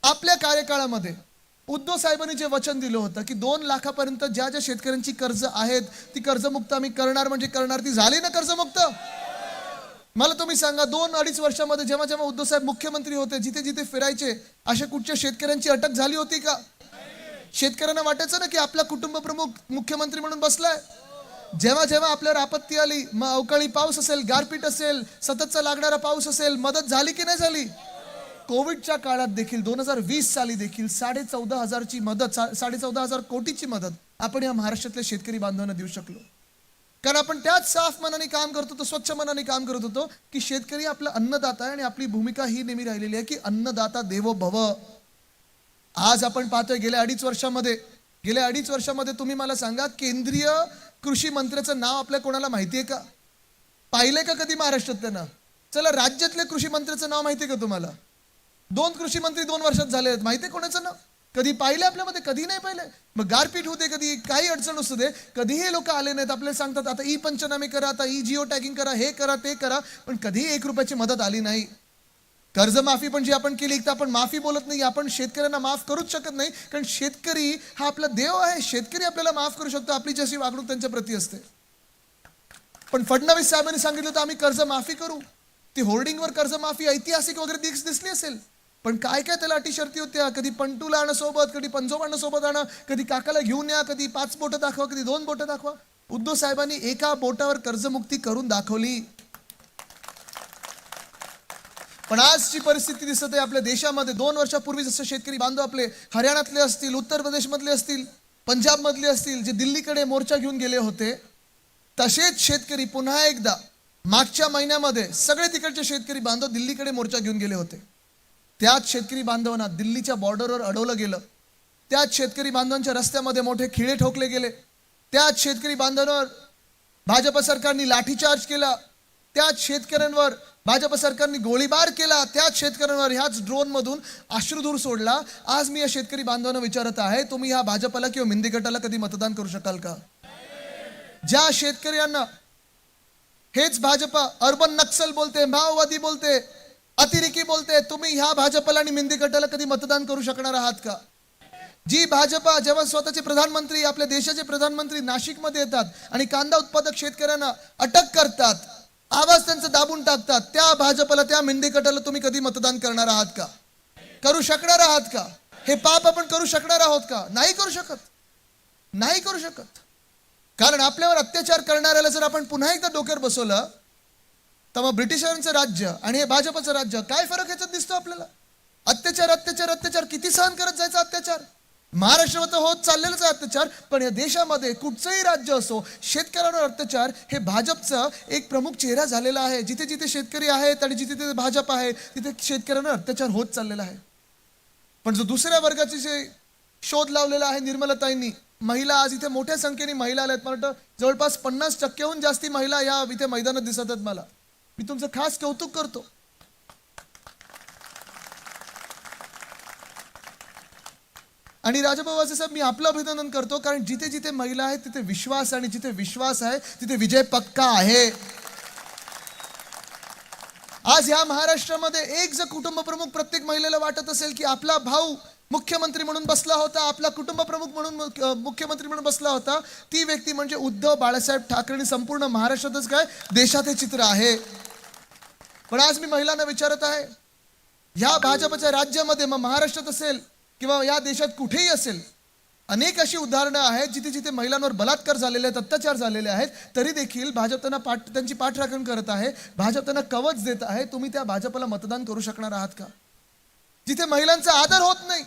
आपल्या कार्यकाळामध्ये उद्धव साहेबांनी जे वचन दिलं होतं की 2 लाखापर्यंत ज्या ज्या शेतकऱ्यांची कर्ज आहेत ती कर्जमुक्त आम्ही करणार, म्हणजे करणार. ती झाली ना कर्जमुक्त? मला तुम्ही सांगा 2-2.5 वर्षामध्ये जेव्हा जेव्हा उद्धव साहेब मुख्यमंत्री होते, जिथे जिथे फिरायचे अशा कुठच्या शेतकऱ्यांची अटक झाली होती का? शेतकऱ्यांना वाटायचं ना की आपला कुटुंब प्रमुख मुख्यमंत्री म्हणून बसलाय. जेव्हा जेव्हा आपल्यावर आपत्ती आली, मग अवकाळी पाऊस असेल, गारपीट असेल, सततचा लागणारा पाऊस असेल, मदत झाली की नाही झाली? कोविडच्या काळात देखील 2020 साली देखील 14,500ची मदत, 14,500 कोटीची मदत आपण या महाराष्ट्रातल्या शेतकरी बांधवांना देऊ शकलो. कारण आपण त्याच साफ मनाने काम करत होतो, स्वच्छ मनाने काम करत होतो की शेतकरी आपला अन्नदाता आहे आणि आपली भूमिका ही नेहमी राहिलेली आहे की अन्नदाता देवो भव. आज आपण पाहतोय गेल्या 2.5 वर्षामध्ये तुम्ही मला सांगा, केंद्रीय कृषी मंत्र्याचं नाव आपल्या कोणाला माहितीये का? पाहिलंय का कधी महाराष्ट्रात त्यांना? चला, राज्यातल्या कृषी मंत्र्याचं नाव माहितीये का तुम्हाला? 2 कृषी मंत्री 2 वर्षात झाले आहेत. माहितीये कोणाचं नाव? कधी पाहिले आपल्यामध्ये? कधी नाही पाहिले. मग गारपीट होते, कधी काही अडचण असू दे, कधीही लोक आले नाहीत. आपल्याला सांगतात आता ई पंचनामे करा, आता ई जिओ टॅगिंग करा, हे करा ते करा, पण कधीही 1 रुपयाची मदत आली नाही. कर्जमाफी पण जी आपण केली, तर आपण माफी बोलत नाही, आपण शेतकऱ्यांना माफ करूच शकत नाही, कारण शेतकरी हा आपला देव आहे. शेतकरी आपल्याला माफ करू शकतो, आपली जशी वागणूक त्यांच्या प्रती असते. पण फडणवीस साहेबांनी सांगितलं तर आम्ही कर्जमाफी करू. ती होर्डिंगवर कर्जमाफी ऐतिहासिक वगैरे दिसली असेल, पण काय काय त्याला अटी शर्ती होत्या. कधी पंटूला आणा सोबत, कधी पंजोबांना सोबत आणा, कधी काकाला घेऊन या, कधी 5 बोटं दाखवा, कधी 2 बोटं दाखवा. उद्धव साहेबांनी एका बोटावर कर्जमुक्ती करून दाखवली. पण आजची परिस्थिती दिसत आहे आपल्या देशामध्ये. 2 वर्षापूर्वी जसं शेतकरी बांधव आपले हरियाणातले असतील, उत्तर प्रदेशमधले असतील, पंजाब मधले असतील, जे दिल्लीकडे मोर्चा घेऊन गेले होते, तसेच शेतकरी पुन्हा एकदा मागच्या महिन्यामध्ये सगळे तिकडचे शेतकरी बांधव दिल्लीकडे मोर्चा घेऊन गेले होते. त्याच शेतकरी बांधवांना दिल्लीच्या बॉर्डरवर अडवलं गेलं. त्याच शेतकरी बांधवांच्या रस्त्यामध्ये मोठे खिळे ठोकले गेले. त्याच शेतकरी बांधवांवर भाजप सरकारने लाठीचार्ज केला. त्याच शेतकऱ्यांवर भाजप सरकारने गोळीबार केला. त्याच शेतकऱ्यांवर ह्याच ड्रोन मधून अश्रुधूर सोडला. आज मी या शेतकरी बांधवांना विचारत आहे, तुम्ही ह्या भाजपला किंवा मिंदी गटाला कधी मतदान करू शकाल का? ज्या शेतकऱ्यांना हेच भाजपा अर्बन नक्सल बोलते, माओवादी बोलते, अतिरेकी बोलते, तुम्ही ह्या भाजपला आणि मिंदी गटाला कधी मतदान करू शकणार आहात का? जी भाजपा जेव्हा स्वतःचे प्रधानमंत्री, आपल्या देशाचे प्रधानमंत्री नाशिकमध्ये येतात आणि कांदा उत्पादक शेतकऱ्यांना अटक करतात, आवाज त्यांचा दाबून टाकतात, त्या भाजपला, त्या मिंदी गटाला तुम्ही कधी मतदान करणार आहात का? करू शकणार आहात का? हे पाप आपण करू शकणार आहोत का? नाही करू शकत. नाही करू शकत. कारण आपल्यावर अत्याचार करणाऱ्याला जर आपण पुन्हा एकदा डोक्यावर बसवलं, तेव्हा ब्रिटिशांचं राज्य आणि हे भाजपचं राज्य, काय फरक याच्यात दिसतो आपल्याला? अत्याचार अत्याचार अत्याचार किती सहन करत जायचा अत्याचार? महाराष्ट्रावर तर होत चाललेलाच आहे अत्याचार, पण या देशामध्ये कुठचंही राज्य असो, शेतकऱ्यांवर अत्याचार हे भाजपचा एक प्रमुख चेहरा झालेला आहे. जिथे जिथे शेतकरी आहेत आणि जिथे जिथे भाजप आहे, तिथे शेतकऱ्यांवर अत्याचार होत चाललेला आहे. पण जो दुसऱ्या वर्गाचे जे शोध लावलेला आहे निर्मलाताईंनी, महिला, आज इथे मोठ्या संख्येने महिला आल्या आहेत. मला वाटतं जवळपास 50% जास्ती महिला या इथे मैदानात दिसत आहेत. मला, मी तुमचं खास कौतुक करतो. आणि राजाभाऊ साहेब, मी आपलं अभिनंदन करतो, कारण जिथे जिथे महिला आहेत तिथे विश्वास, आणि जिथे विश्वास आहे तिथे विजय पक्का आहे. आज ह्या महाराष्ट्रामध्ये एक जर कुटुंब प्रमुख प्रत्येक महिलेला वाटत असेल की आपला भाऊ मुख्यमंत्री म्हणून बसला होता, आपला कुटुंब प्रमुख म्हणून मुख्यमंत्री म्हणून बसला होता, ती व्यक्ती म्हणजे उद्धव बाळासाहेब ठाकरे. आणि संपूर्ण महाराष्ट्रातच काय, देशात हे चित्र आहे. पण आज मी महिलांना विचारत आहे, ह्या भाजपच्या राज्यामध्ये, मग महाराष्ट्रात असेल किंवा या देशात कुठेही असेल, अनेक अशी उदाहरणं आहेत जिथे जिथे महिलांवर बलात्कार झालेले आहेत, अत्याचार झालेले आहेत, तरी देखील भाजप त्यांना त्यांची पाठराखण करत आहे, भाजप त्यांना कवच देत आहे. तुम्ही त्या भाजपला मतदान करू शकणार आहात का? जिथे महिलांचा आदर होत नाही,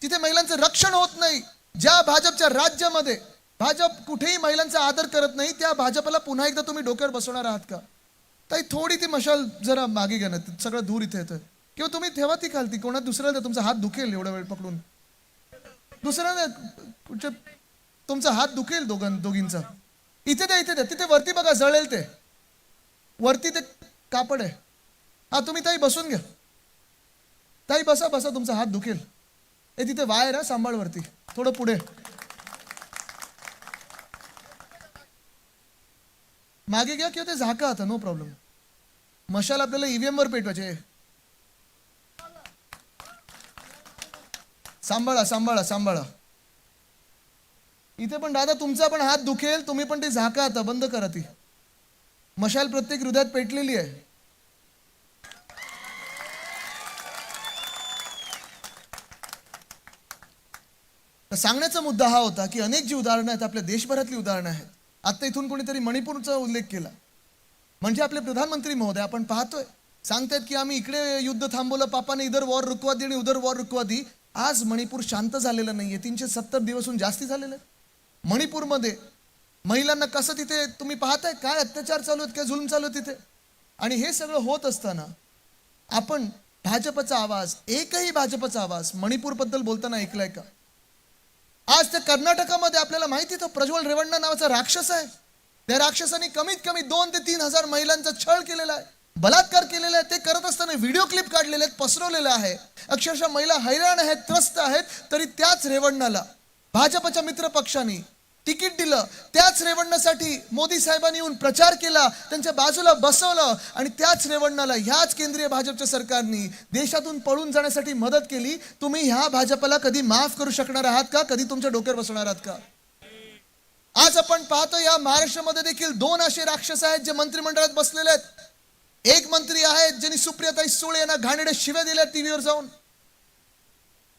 जिथे महिलांचं रक्षण होत नाही, ज्या भाजपच्या राज्यामध्ये भाजप कुठेही महिलांचा आदर करत नाही, त्या भाजपला पुन्हा एकदा तुम्ही डोक्यावर बसवणार आहात का? ताई, थोडी ती मशाल जरा मागे घ्या ना, सगळं धूर इथे येतं. किंवा तुम्ही ठेवा ती खालती, कोणा दुसऱ्याला तुमचा हात दुखेल एवढा वेळ पकडून. दुसऱ्याला तुमचा हात दुखेल दोघींचा. इथे द्या, इथे द्या, तिथे वरती बघा, जळेल ते वरती, ते कापड आहे. हा, तुम्ही ताई बसून घ्या. ताई बसा बसा, तुमचा हात दुखेल. ए, तिथे वायर आहे, सांभाळ वरती, थोडं पुढे मागे घ्या किंवा ते झाका आता, नो प्रॉब्लेम. मशाल आपल्याला ईव्हीएम वर पेटवायचे. सांभाळा सांभाळा सांभाळा. इथे पण दादा तुमचा पण हात दुखेल, तुम्ही पण ते झाका आता, बंद करा. ती मशाल प्रत्येक हृदयात पेटलेली आहे. तर सांगण्याचा मुद्दा हा होता की अनेक जी उदाहरणं आहेत आपल्या देशभरातली उदाहरणं आहेत. आता इथून कोणीतरी मणिपूरचा उल्लेख केला. म्हणजे आपले प्रधानमंत्री महोदय आपण पाहतोय सांगतायत की आम्ही इकडे युद्ध थांबवलं, पापाने इधर वॉर रुकवा दी आणि उधर वॉर रुकवा दी. आज मणिपूर शांत झालेलं नाहीये. 370 दिवसून जास्ती झालेले आहेत. मणिपूरमध्ये महिलांना कसं तिथे तुम्ही पाहताय काय अत्याचार चालू आहेत, काय जुलम चालू आहेत तिथे. आणि हे सगळं होत असताना आपण भाजपचा आवाज, एकही भाजपचा आवाज मणिपूरबद्दल बोलताना ऐकलाय का? आज त्या कर्नाटकामध्ये आपल्याला माहिती तो प्रज्वल रेवण्णा नावाचा राक्षस आहे. त्या राक्षसाने कमीत कमी 2 ते 3 हजार महिलांचा छळ केलेला आहे, बलात्कार केलेला आहे. ते करत असताना व्हिडिओ क्लिप काढलेले आहेत, पसरवलेलं आहे. अक्षरशः महिला हैराण आहेत, त्रस्त आहेत. तरी त्याच रेवण्णाला भाजपच्या मित्र पक्षांनी तिकीट दिलं. त्याच रेवण्णासाठी मोदी साहेबांनी येऊन प्रचार केला, त्यांच्या बाजूला बसवलं. आणि त्याच रेवण्णाला ह्याच केंद्रीय भाजपच्या सरकारने देशातून पळून जाण्यासाठी मदत केली. तुम्ही ह्या भाजपला कधी माफ करू शकणार आहात का? कधी तुमच्या डोक्यावर बसवणार आहात का? आज आपण पाहतो या महाराष्ट्रामध्ये देखील 2 असे राक्षस आहेत जे मंत्रिमंडळात बसलेले आहेत. एक मंत्री आहेत ज्यांनी सुप्रियाताई सुळे यांना घाणेरड्या शिव्या दिल्या टीव्हीवर जाऊन.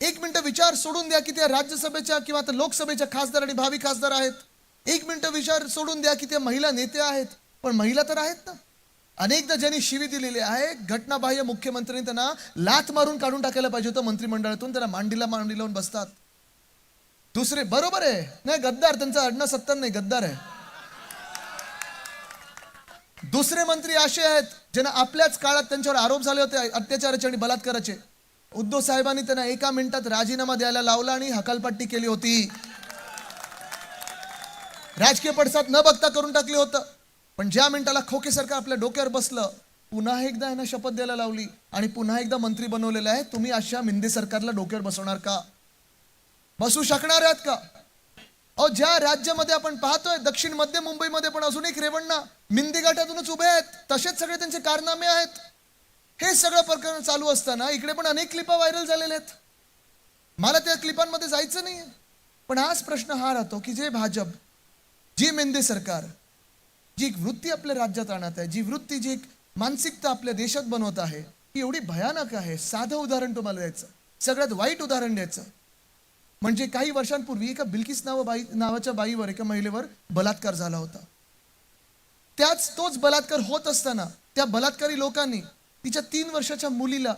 1 मिनिट विचार सोडून द्या की त्या राज्यसभेच्या किंवा आता लोकसभेच्या खासदार आणि भावी खासदार आहेत. 1 मिनिट विचार सोडून द्या की त्या महिला नेत्या आहेत, पण महिला तर आहेत ना. अनेकदा ज्यांनी शिवी दिलेली आहे, घटनाबाह्य मुख्यमंत्र्यांनी त्यांना लाथ मारून काढून टाकायला पाहिजे होतं मंत्रिमंडळातून. त्याला मांडी लावून बसतात. दुसरे बरोबर आहे, नाही गद्दार, त्यांचा अडना सत्तर नाही, गद्दार आहे. दुसरे मंत्री असे आहेत ज्यांना आपल्याच काळात त्यांच्यावर आरोप झाले होते अत्याचाराचे आणि बलात्काराचे. उद्धव साहेबांनी त्यांना 1 मिनिटात राजीनामा द्यायला लावला आणि हकालपट्टी केली होती. राजकीय पडसाद न बघता करून टाकले होतं. पण ज्या मिनिटाला खोके सरकार आपल्या डोक्यावर बसलं, पुन्हा एकदा यांना शपथ द्यायला लावली आणि पुन्हा एकदा मंत्री बनवलेलं आहे. तुम्ही अशा मिंदे सरकारला डोक्यावर बसवणार का? बसू शकणार आहात का? अहो, ज्या राज्यामध्ये आपण पाहतोय दक्षिण मध्य मुंबईमध्ये पण अजून एक रेवण्णा मिंदी गाठातूनच उभे आहेत. तसेच सगळे त्यांचे कारनामे आहेत. हे सगळं प्रकरण चालू असताना इकडे पण अनेक क्लिपा व्हायरल झालेल्या आहेत. मला त्या क्लिपांमध्ये जायचं नाहीये. पण आज प्रश्न हा राहतो की जे भाजप, जी मेंदे सरकार, जी एक वृत्ती आपल्या राज्यात आणत आहे, जी वृत्ती, जी एक मानसिकता आपल्या देशात बनवत आहे, ही एवढी भयानक आहे. साधं उदाहरण तुम्हाला द्यायचं, सगळ्यात वाईट उदाहरण द्यायचं म्हणजे काही वर्षांपूर्वी एका बिल्किस नावाच्या बाईवर, एका महिलेवर बलात्कार झाला होता. तोच बलात्कार होत असताना त्या बलात्कारी लोकांनी तिच्या 3 वर्षाच्या मुलीला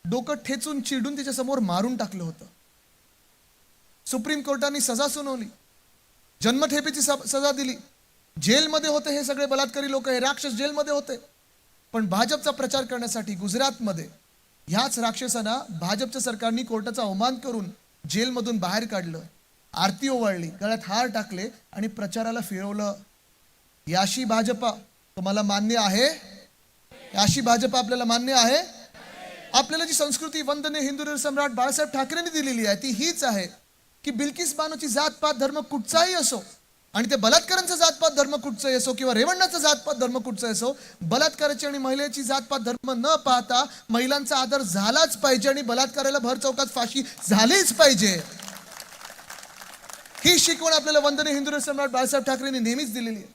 डोकं ठेचून चिरडून तिच्या समोर मारून टाकलं होतं. सुप्रीम कोर्टाने सजा सुनावली, जन्मठेपेची सजा दिली. जेलमध्ये होते हे सगळे बलात्कारी लोक, हे राक्षस जेलमध्ये होते. पण भाजपचा प्रचार करण्यासाठी गुजरातमध्ये ह्याच राक्षसांना भाजपच्या सरकारने कोर्टाचा अवमान करून जेलमधून बाहेर काढलं, आरती ओवाळली, गळ्यात हार टाकले आणि प्रचाराला फिरवलं. याशी भाजपा तुम्हाला मान्य आहे? याशी भाजपा आपल्याला मान्य आहे? आपल्याला जी संस्कृती वंदनीय हिंदू सम्राट बाळासाहेब ठाकरेंनी दिलेली आहे ती हीच आहे की बिल्किस बानोची जातपात धर्म कुठचाही असो, आणि ते बलात्कारांचा जातपात धर्म कुठचाही असो किंवा रेवण्णाचा जातपात धर्म कुठचाही असो, बलात्काराची आणि महिलेची जातपात धर्म न पाहता महिलांचा आदर झालाच पाहिजे आणि बलात्काराला भर चौकात फाशी झालीच पाहिजे. ही शिकवण आपल्याला वंदनीय हिंदू सम्राट बाळासाहेब ठाकरेंनी नेहमीच दिलेली आहे.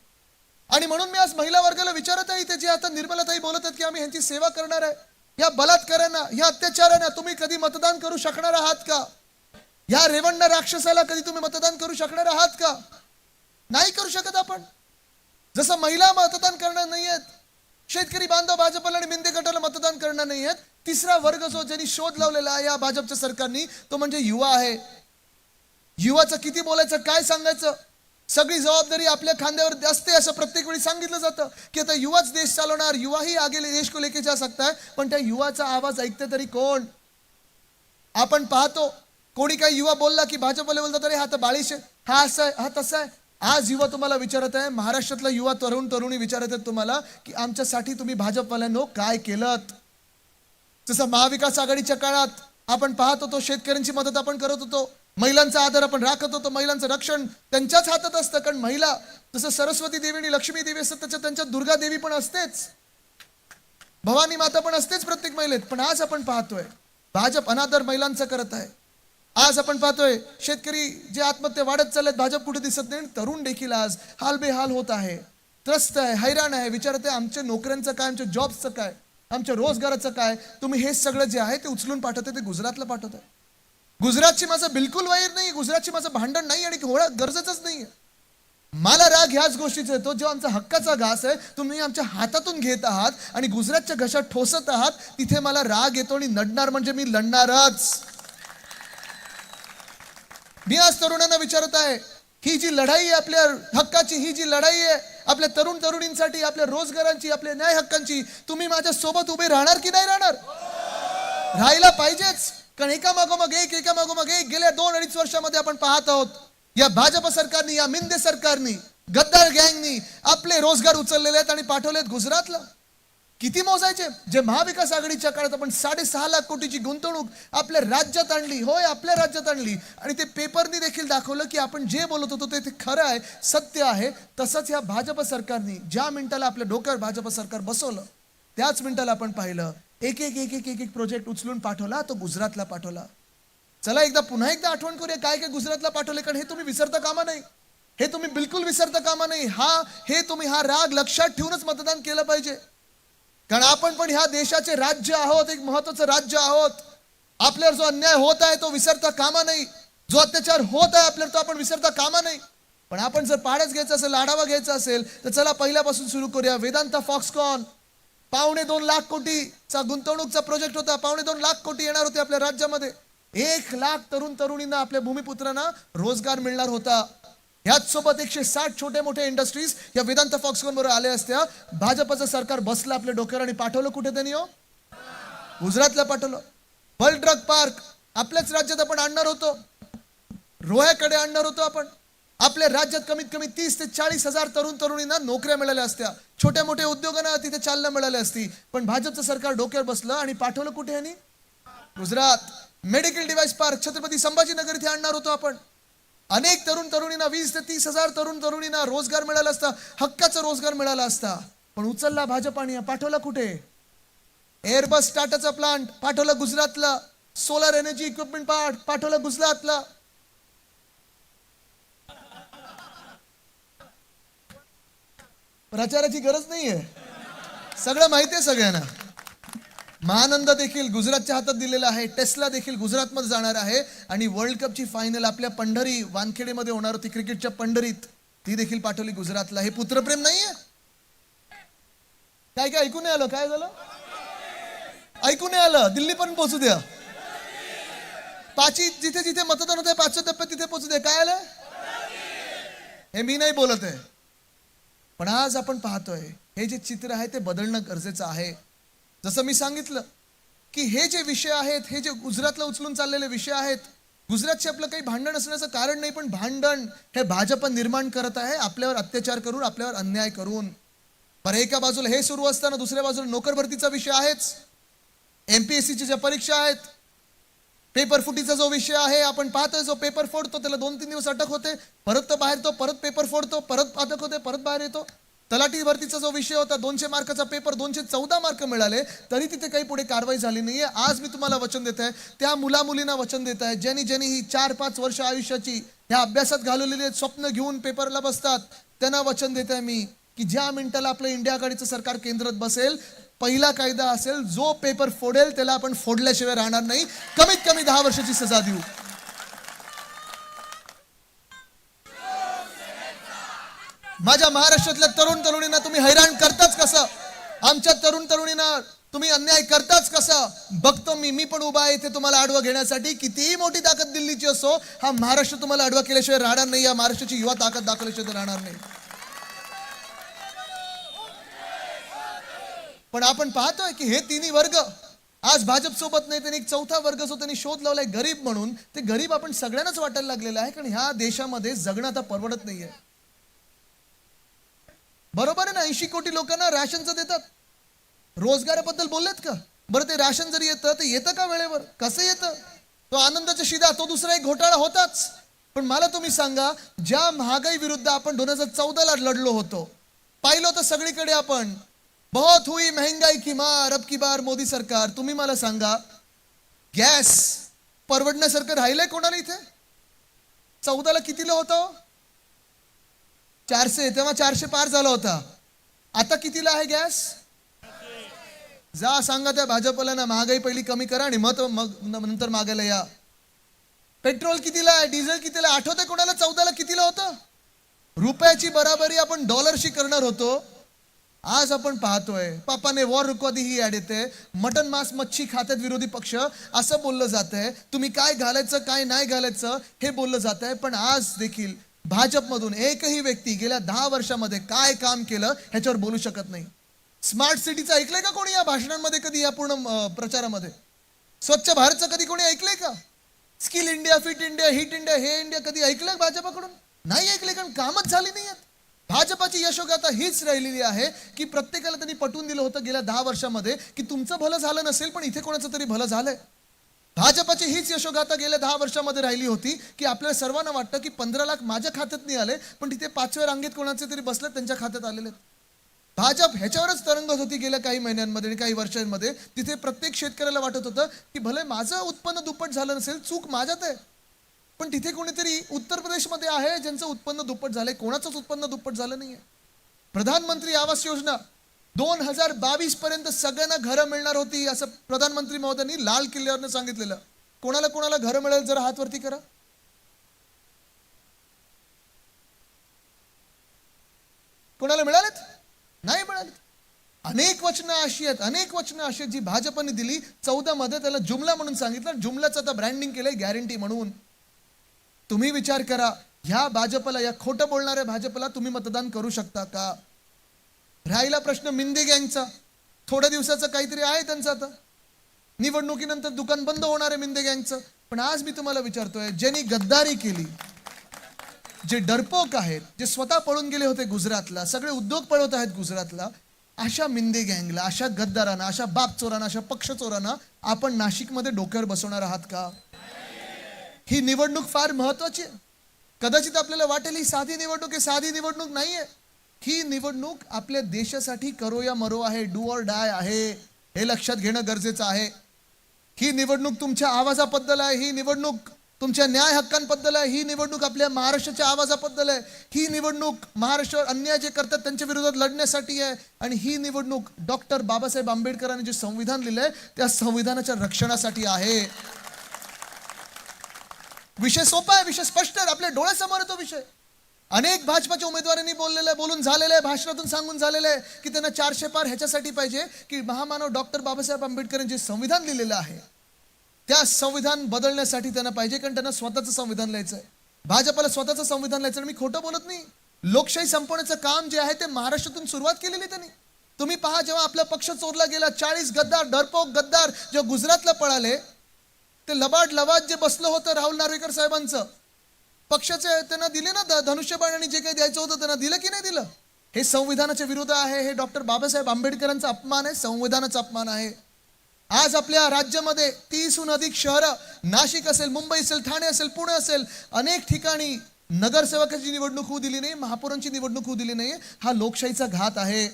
आणि म्हणून मी आज महिला वर्गाला विचारत आहे, ते जे आता निर्मलाताई बोलत आहेत की आम्ही ह्यांची सेवा करणार आहे, या बलात्कारांना, या अत्याचारांना तुम्ही कधी मतदान करू शकणार आहात का? या रेवण्णा राक्षसाला कधी तुम्ही मतदान करू शकणार आहात का? नाही करू शकत आपण. जसं महिला मतदान करणार नाहीयेत, शेतकरी बांधव भाजपला आणि मिंदे गटाला मतदान करणार नाहीयेत, तिसरा वर्ग जो ज्यांनी शोध लावलेला आहे या भाजपच्या सरकारनी, तो म्हणजे युवा आहे. युवाचं किती बोलायचं, काय सांगायचं? सगळी जबाबदारी आपल्या खांद्यावर असते असं प्रत्येक वेळी सांगितलं जातं की आता युवाच देश चालवणार, युवा ही आगे देश को लेके जा सकता है. पण त्या युवाचा आवाज ऐकते तरी कोण? आपण पाहतो कोणी काही युवा बोलला की भाजपवाले बोलतात अरे हा तर बाळीश आहे, हा असं आहे, हा तसा आहे. आज युवा तुम्हाला विचारत आहे, महाराष्ट्रातला युवा तरुणी विचारत आहेत तुम्हाला की आमच्यासाठी तुम्ही भाजपवाल्यांनो काय केलं? जसं महाविकास आघाडीच्या काळात आपण पाहत होतो शेतकऱ्यांची मदत आपण करत होतो, महिलांचा आदर आपण राखत होतो, महिलांचं रक्षण त्यांच्याच हातात असतं. कारण महिला जसं सरस्वती देवी आणि लक्ष्मी देवी असतात त्यांच्यात दुर्गा देवी पण असतेच, भवानी माता पण असतेच प्रत्येक महिलेत. पण आज आपण पाहतोय भाजप अनादर महिलांचा करत आहे. आज आपण पाहतोय शेतकरी जे आत्महत्या वाढत चालल्यात, भाजप कुठे दिसत नाही. तरुण देखील आज हालबेहाल होत आहे, त्रस्त आहे, हैराण आहे, विचारत आहे आमच्या नोकऱ्यांचं काय, आमच्या जॉब्सचं काय, आमच्या रोजगाराचं काय? तुम्ही हे सगळं जे आहे ते उचलून पाठवते ते गुजरातला पाठवताय. गुजरातची माझं बिलकुल वैर नाही, गुजरातची माझं भांडण नाही आणि होणं गरजेचंच नाही. मला राग ह्याच गोष्टीचा येतो, जो आमचा हक्काचा घास आहे तुम्ही आमच्या हातातून घेत आहात आणि गुजरातच्या घशात ठोसत आहात, तिथे मला राग येतो आणि नडणार म्हणजे मी लढणारच. मी आज तरुणांना विचारत आहे, ही जी लढाई आहे आपल्या हक्काची, ही जी लढाई आहे आपल्या तरुण तरुणींसाठी, आपल्या रोजगारांची, आपल्या न्याय हक्कांची, तुम्ही माझ्या सोबत उभे राहणार की नाही राहणार? राहायला पाहिजेच, कारण एकामागोमाग एक गेल्या 2-2.5 वर्षामध्ये आपण पाहत आहोत या भाजप सरकारनी, या मिंदे सरकारनी, गद्दार गँगनी आपले रोजगार उचललेले आहेत आणि पाठवलेत गुजरातला. किती मोजायचे? जे महाविकास आघाडीच्या काळात आपण 6.5 लाख कोटीची गुंतवणूक आपल्या राज्यात आणली, होय आपल्या राज्यात आणली, आणि ते पेपरनी देखील दाखवलं की आपण जे बोलत होतो ते खरं आहे, सत्य आहे. तसंच या भाजप सरकारनी ज्या मिनिटाला आपल्या डोक्यावर भाजप सरकार बसवलं, त्याच मिनिटाला आपण पाहिलं एक प्रोजेक्ट उचलून पाठवला, तो गुजरातला पाठवला. चला पुन्हा एकदा आठवण करूया काय काय गुजरातला पाठवले, कारण हे तुम्ही विसरता कामा नाही, हे तुम्ही बिलकुल विसरता कामा नाही. हे तुम्ही हा राग लक्षात ठेवूनच मतदान केलं पाहिजे, कारण आपण पण ह्या देशाचे राज्य आहोत, एक महत्वाचं राज्य आहोत. आपल्यावर जो अन्याय होत आहे तो विसरता कामा नाही, जो अत्याचार होत आहे आपल्यावर तो आपण विसरता कामा नाही. पण आपण जर पाडच घ्यायचा असेल, आढावा घ्यायचा असेल, तर चला पहिल्यापासून सुरू करूया. वेदांता फॉक्सकॉन 2.25 लाख कोटीचा गुंतवणूकचा प्रोजेक्ट होता. 2.25 लाख कोटी येणार होते आपल्या राज्यामध्ये. 1 लाख तरुण तरुणींना, आपल्या भूमिपुत्रांना रोजगार मिळणार होता. ह्याच सोबत 160 छोटे मोठे इंडस्ट्रीज या वेदांत फॉक्सकॉन बरोबर आले असत्या. भाजपचं सरकार बसलं आपल्या डोक्यावर आणि पाठवलं कुठे त्यांनी? गुजरातला पाठवलं. वर्ल्ड ड्रग पार्क आपल्याच राज्यात आपण आणणार होतो, रोह्याकडे आणणार होतो आपण. आपल्या राज्यात कमीत कमी 30 ते 40 हजार तरुण तरुणींना नोकऱ्या मिळाल्या असत्या, छोट्या मोठ्या उद्योगांना तिथे चालना मिळाली असती. पण भाजपचं सरकार डोक्यावर बसलं आणि पाठवलं कुठे यांनी? Gujarat. Medical device park Chhatrapati Sambhajinagar इथे आणणार होतो आपण. अनेक तरुण तरुणींना 20 ते 30 हजार तरुण तरुणींना रोजगार मिळाला असता, हक्काचा रोजगार मिळाला असता. पण उचलला भाजपाने, पाठवला कुठे? एअरबस टाटाचा प्लांट पाठवला गुजरातला. सोलर एनर्जी इक्विपमेंट पार्क पाठवला गुजरातला. प्रचाराची गरज नाहीये, सगळं माहिती आहे सगळ्यांना. महानंद देखील गुजरातच्या हातात दिलेला आहे, टेस्ला देखील गुजरातमध्ये जाणार आहे आणि वर्ल्ड कपची फायनल आपल्या पंढरी वानखेडेमध्ये होणार होती, क्रिकेटच्या पंढरीत, ती देखील पाठवली गुजरातला. हे पुत्रप्रेम नाहीये? काय काय ऐकून नाही आलं? काय झालं? ऐकून नाही आलं? दिल्ली पण पोहोचू द्या. जिथे जिथे मतदान होत आहे 5व्या टप्प्यात तिथे पोहोचू द्या. काय आलं? हे मी नाही बोलत आहे, पण आज आपण पाहतोय हे जे चित्र आहे ते बदलणं गरजेचं आहे. जसं मी सांगितलं की हे जे विषय आहेत, हे जे गुजरातला उचलून चाललेले विषय आहेत, गुजरातचे आपलं काही भांडण असण्याचं कारण नाही, पण भांडण हे भाजप निर्माण करत आहे आपल्यावर अत्याचार करून, आपल्यावर अन्याय करून. बरं, एका बाजूला हे सुरू असताना दुसऱ्या बाजूला नोकर भरतीचा विषय आहेच, MPSCच्या ज्या परीक्षा आहेत, पेपर फुटीचा जो विषय आहे, आपण पाहतोय जो पेपर फोडतो त्याला 2-3 दिवस अटक होते, परत तो बाहेर येतो, परत पेपर फोडतो, परत अटक होते, परत बाहेर येतो. तलाठी भरतीचा जो विषय होता, 200 मार्काचा पेपर, 214 मार्क मिळाले, तरी तिथे काही पुढे कारवाई झाली नाहीये. आज मी तुम्हाला वचन देत आहे, त्या मुला मुलींना वचन देत आहे ज्यांनी ही 4-5 वर्ष आयुष्याची ह्या अभ्यासात घालवलेले स्वप्न घेऊन पेपरला बसतात, त्यांना वचन देत आहे मी की ज्या मिनिटाला आपलं इंडिया आघाडीचं सरकार केंद्रात बसेल, पहिला कायदा असेल, जो पेपर फोडेल त्याला आपण फोडल्याशिवाय राहणार नाही, कमीत कमी 10 वर्षाची सजा देऊ. माझ्या महाराष्ट्रातल्या तरुण तरुणींना तुम्ही हैराण करताच कसं? आमच्या तरुण तरुणींना तुम्ही अन्याय करताच कसं? बघतो मी पण उभा आहे इथे तुम्हाला आडवा घेण्यासाठी. कितीही मोठी ताकद दिल्लीची असो, हा महाराष्ट्र तुम्हाला आडवा केल्याशिवाय राहणार नाही, या महाराष्ट्राची युवा ताकद दाखवल्याशिवाय राहणार नाही. पण आपण पाहतोय की हे तिन्ही वर्ग आज भाजप सोबत नाही, त्यांनी एक चौथा वर्ग जो त्यांनी शोध लावलाय गरीब म्हणून, ते गरीब आपण सगळ्यांनाच वाटायला लागलेलं आहे, कारण ह्या देशामध्ये जगणं आता परवडत नाहीये. बरोबर आहे ना? 80 कोटी लोकांना राशनचं देतात. रोजगाराबद्दल बोललेत का? बरं, ते राशन जरी येतं ते येतं का वेळेवर? कसं येतं? तो आनंदाचा शिदा, तो दुसरा एक घोटाळा होताच. पण मला तुम्ही सांगा, ज्या महागाई विरुद्ध आपण 2014ला लढलो होतो, पाहिलं होतं सगळीकडे आपण, बहुत हुई महंगाई की मार, अब की बार मोदी सरकार. तुम्ही मला सांगा, गॅस परवडण्यासारखं राहिलंय कोणाला इथे? 14ला कितीला होतं? 400. तेव्हा 400 पार झाला होता. आता कितीला आहे गॅस? जा सांगा त्या भाजपला ना, महागाई पहिली कमी करा आणि मग नंतर मागायला या. पेट्रोल कितीला आहे, डिझेल कितीला आहे? आठवतंय कोणाला? 14ला कितीला होतं? रुपयाची बराबरी आपण डॉलरशी करणार होतो. आज आपण पाहतोय पापाने वॉर रुकवा दी ही ऍड येते, मटन मांस मच्छी खात्यात विरोधी पक्ष असं बोललं जात आहे. तुम्ही काय घालायचं काय नाही घालायचं हे बोललं जात आहे. पण आज देखील भाजपमधून एकही व्यक्ती गेल्या 10 वर्षामध्ये काय काम केलं ह्याच्यावर बोलू शकत नाही. स्मार्ट सिटीचं ऐकलंय का कोणी या भाषणांमध्ये कधी, या पूर्ण प्रचारामध्ये? स्वच्छ भारतचं कधी कोणी ऐकलंय का? Skill India, fit India, hit India, हे इंडिया कधी ऐकलंय भाजपाकडून? नाही ऐकले, कारण कामच झाली नाही आहेत. भाजपाची यशोगाथा हीच राहिलेली आहे की प्रत्येकाला त्यांनी पटवून दिलं होतं गेल्या 10 वर्षामध्ये की तुमचं भलं झालं नसेल पण इथे कोणाचं तरी भलं झालंय. भाजपाची हीच यशोगाथा गेल्या 10 वर्षामध्ये राहिली होती की आपल्याला सर्वांना वाटतं की 15 लाख माझ्या खात्यात नाही आले, पण तिथे 5व्या रांगेत कोणाचे तरी बसले त्यांच्या खात्यात आलेले. भाजप ह्याच्यावरच तरंगत होती गेल्या काही महिन्यांमध्ये आणि काही वर्षांमध्ये. तिथे प्रत्येक शेतकऱ्याला वाटत होतं की भले माझं उत्पन्न दुप्पट झालं नसेल, चूक माझ्यात आहे, पण तिथे कोणीतरी उत्तर प्रदेशमध्ये आहे ज्यांचं उत्पन्न दुप्पट झालंय, कोणाचंच उत्पन्न दुप्पट झालं नाहीये. प्रधानमंत्री आवास योजना 2022 पर्यंत सगळ्यांना घरं मिळणार होती असं प्रधानमंत्री महोदयांनी लाल किल्ल्यावरनं सांगितलेलं. कोणाला कोणाला घरं मिळेल जरा हात वरती करा. कोणाला मिळालेत? नाही मिळालेत. अनेक वचनं अशी आहेत जी भाजपने दिली. 14 मध्ये त्याला जुमला म्हणून सांगितलं, जुमल्याचं आता ब्रँडिंग केलंय गॅरंटी म्हणून. तुम्ही विचार करा, ह्या भाजपला, या खोटं बोलणाऱ्या भाजपला तुम्ही मतदान करू शकता का? राहिला प्रश्न मिंदे गँगचा. थोड्या दिवसाचं काहीतरी आहे त्यांचं, आता निवडणुकीनंतर दुकान बंद होणार आहे मिंदे गँगचं. पण आज मी तुम्हाला विचारतोय, ज्यांनी गद्दारी केली, जे डरपोक आहेत, जे स्वतः पळून गेले होते गुजरातला, सगळे उद्योग पळवत आहेत गुजरातला, अशा मिंदे गँगला, अशा गद्दारांना, अशा बाप चोरांना, अशा पक्ष चोरांना आपण नाशिकमध्ये डोक्यावर बसवणार आहात का? ही निवडणूक फार महत्वाची आहे. कदाचित आपल्याला वाटेल ही साधी निवडणूक आहे, साधी निवडणूक नाहीये. ही निवडणूक आपल्या देशासाठी करो या मरो आहे, डू ऑर डाय आहे, हे लक्षात घेणं गरजेचं आहे. ही निवडणूक तुमच्या आवाजाबद्दल आहे, ही निवडणूक तुमच्या न्याय हक्कांबद्दल आहे, ही निवडणूक आपल्या महाराष्ट्राच्या आवाजाबद्दल आहे, ही निवडणूक महाराष्ट्रावर अन्याय जे करतात त्यांच्या विरोधात लढण्यासाठी आहे, आणि ही निवडणूक डॉक्टर बाबासाहेब आंबेडकरांनी जे संविधान लिहिलंय त्या संविधानाच्या रक्षणासाठी आहे. विषय सोपा आहे, विषय स्पष्ट आहे, आपल्या डोळ्यासमोर येतो विषय. अनेक भाजपाच्या उमेदवारांनी बोलून झालेलं आहे, भाषणातून सांगून झालेलं आहे की त्यांना 400 पार ह्याच्यासाठी पाहिजे की महामानव डॉक्टर बाबासाहेब आंबेडकरांनी जे संविधान लिहिलेलं आहे त्या संविधान बदलण्यासाठी त्यांना पाहिजे, कारण त्यांना स्वतःचं संविधान लिहायचं आहे. भाजपला स्वतःचं संविधान लिहायचं. मी खोटं बोलत नाही. लोकशाही संपवण्याचं काम जे आहे ते महाराष्ट्रातून सुरुवात केलेली त्यांनी. तुम्ही पहा, जेव्हा आपला पक्ष चोरला गेला, 40 गद्दार, डरपोक गद्दार जेव्हा गुजरातला पळाले, ते लबाड जे बसलं होतं राहुल नार्वेकर साहेबांचं, पक्षाचे त्यांना दिले ना धनुष्यबाण आणि जे काही द्यायचं होतं त्यांना दिलं की नाही दिलं? हे संविधानाच्या विरोध आहे, हे डॉक्टर बाबासाहेब आंबेडकरांचा अपमान आहे, संविधानाचा अपमान आहे. आज आपल्या राज्यामध्ये 30हून अधिक शहरं, नाशिक असेल, मुंबई असेल, ठाणे असेल, पुणे असेल, अनेक ठिकाणी नगरसेवकाची निवडणूक होऊ दिली नाही, महापौरांची निवडणूक होऊ दिली नाही. हा लोकशाहीचा घात आहे.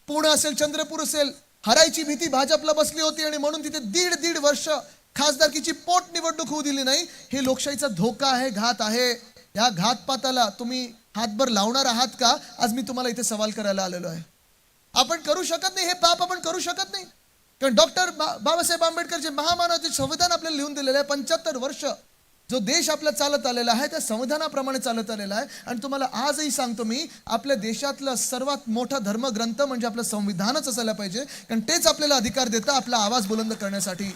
पुणे असेल, चंद्रपूर असेल, हरायची भीती भाजपला बसली होती आणि म्हणून तिथे दीड वर्ष खासदारकीची पोट निवडणूक होऊ दिली नाही. हे लोकशाहीचा धोका आहे, घात आहे. या घातपाताला तुम्ही हातभर लावणार आहात का? आज मी तुम्हाला इथे सवाल करायला आलेलो आहे. आपण करू शकत नाही, हे पाप आपण करू शकत नाही. कारण डॉक्टर बाबासाहेब आंबेडकर जे महामानव संविधान आपल्याला लिहून दिलेलं आहे, 75 वर्ष जो देश आपला चालत आलेला आहे त्या संविधानाप्रमाणे चालत आलेला आहे. आणि तुम्हाला आजही सांगतो मी, आपल्या देशातला सर्वात मोठा धर्मग्रंथ म्हणजे आपलं संविधानच असायला पाहिजे, कारण तेच आपल्याला अधिकार देतं आपला आवाज बुलंद करण्यासाठी.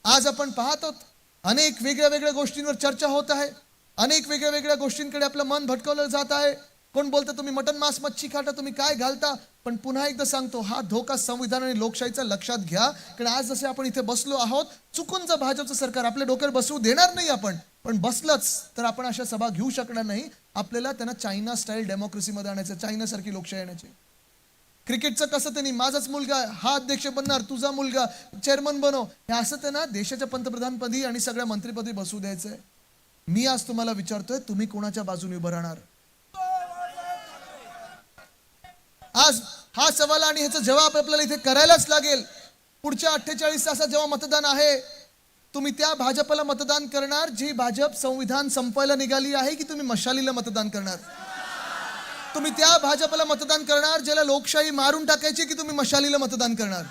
आज आपण पाहतो अनेक वेगळ्या गोष्टींवर चर्चा होत आहे, अनेक वेगळ्या गोष्टींकडे आपलं मन भटकवलं जात आहे. कोण बोलतं तुम्ही मटन मांस मच्छी खाता, तुम्ही काय घालता? पण पुन्हा एकदा सांगतो, हा धोका संविधान आणि लोकशाहीचा लक्षात घ्या. कारण आज जसे आपण इथे बसलो आहोत, चुकून जर भाजपचं सरकार आपल्या डोक्यावर बसवू देणार नाही आपण, पण बसलंच तर आपण अशा सभा घेऊ शकणार नाही. आपल्याला त्यांना चायना स्टाईल डेमोक्रेसीमध्ये आणायचं, चायनासारखी लोकशाही आणायची. क्रिकेटचं कसं त्यांनी माझाच मुलगा हा अध्यक्ष बनणार, तुझा मुलगा चेअरमन बनव, हे असं त्यांना देशाच्या पंतप्रधानपदी आणि सगळ्या मंत्रिपदी बसू द्यायचंय. मी आज तुम्हाला विचारतोय, तुम्ही कोणाच्या बाजूने उभं राहणार? आज हा सवाल आणि ह्याचा जवाब आपल्याला इथे करायलाच लागेल. पुढच्या 48 तासात जेव्हा मतदान आहे, तुम्ही त्या भाजपला मतदान करणार जी भाजप संविधान संपवायला निघाली आहे, की तुम्ही मशालीला मतदान करणार? तुम्ही त्या भाजपला मतदान करणार ज्याला लोकशाही मारून टाकायची, की तुम्ही मशालीला मतदान करणार?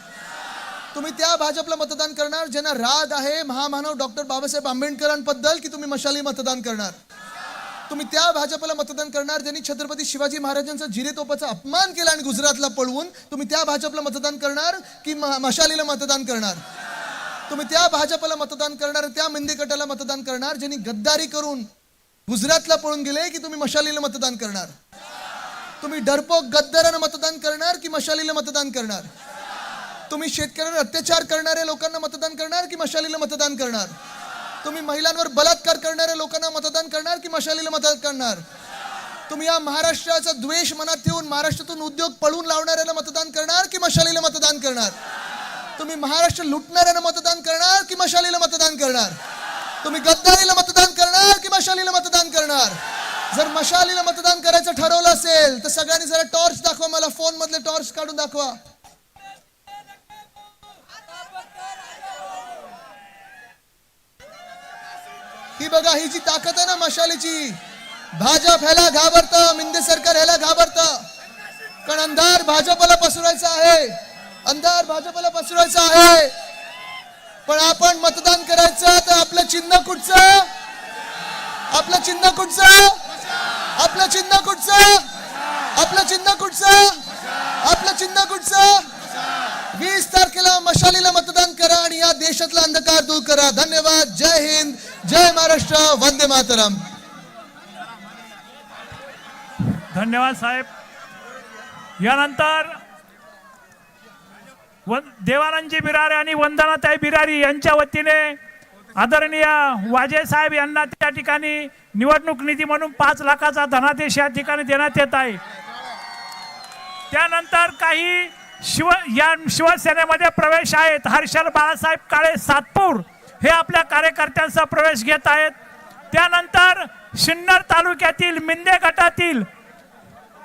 तुम्ही त्या भाजपला मतदान करणार ज्यांना राग आहे महामानव डॉक्टर बाबासाहेब आंबेडकरांबद्दल, की तुम्ही मशाली मतदान करणार? तुम्ही त्या भाजपला मतदान करणार ज्यांनी छत्रपती शिवाजी महाराजांचा जिरेतोपाचा अपमान केला आणि गुजरातला पळवून, तुम्ही त्या भाजपला मतदान करणार की मशालीला मतदान करणार? तुम्ही त्या भाजपला मतदान करणार, त्या मेंदेकटाला मतदान करणार ज्यांनी गद्दारी करून गुजरातला पळून गेले, की तुम्ही मशालीला मतदान करणार? तुम्ही डरपोक गद्दारांना मतदान करणार की मशालीला मतदान करणार? तुम्ही शेतकऱ्यांवर अत्याचार करणाऱ्या लोकांना मतदान करणार की मशालीला मतदान करणार? तुम्ही महिलांवर बलात्कार करणाऱ्या लोकांना मतदान करणार की मशालीला मतदान करणार? तुम्ही या महाराष्ट्राचा द्वेष मनात ठेवून महाराष्ट्रातून उद्योग पळून लावणाऱ्याला मतदान करणार की मशालीला मतदान करणार? तुम्ही महाराष्ट्र लुटणाऱ्यांना मतदान करणार की मशालीला मतदान करणार? तुम्ही गद्दारीला मतदान करणार की मशालीला मतदान करणार? जर मशालीला मतदान करायचं ठरवलं असेल तर सगळ्यांनी जरा टॉर्च दाखवा, मला फोन मधले टॉर्च काढून दाखवा. ही बघा, ही जी ताकद आहे ना मशालीची, भाजप ह्याला घाबरतं, मिंदे सरकार ह्याला घाबरतं, कारण अंधार भाजपला पसरवायचा आहे, अंधार भाजपला पसरवायचा आहे. पण आपण मतदान करायचं तर आपलं चिन्ह कुठचं? आपलं चिन्ह कुठचं? आपलं चिन्ह कुठचं? आपलं चिन्ह कुठचं? आपलं चिन्ह कुठचं? 20 तारखेला मशालीला मतदान करा आणि या देशातला अंधकार दूर करा. धन्यवाद. जय हिंद, जय महाराष्ट्र, वंदे मातरम. धन्यवाद साहेब. यानंतर देवानंदजी बिरारे आणि वंदनाताई बिरारी यांच्या वतीने आदरणीय वाजे साहेब यांना त्या ठिकाणी निवडणूक निधी म्हणून 5 लाखाचा धनादेश या ठिकाणी देण्यात येत आहे. त्यानंतर काही शिवसेनेमध्ये प्रवेश आहेत. हर्षल बाळासाहेब काळे सातपूर हे आपल्या कार्यकर्त्यांचा प्रवेश घेत आहेत. त्यानंतर सिन्नर तालुक्यातील मिंदे गटातील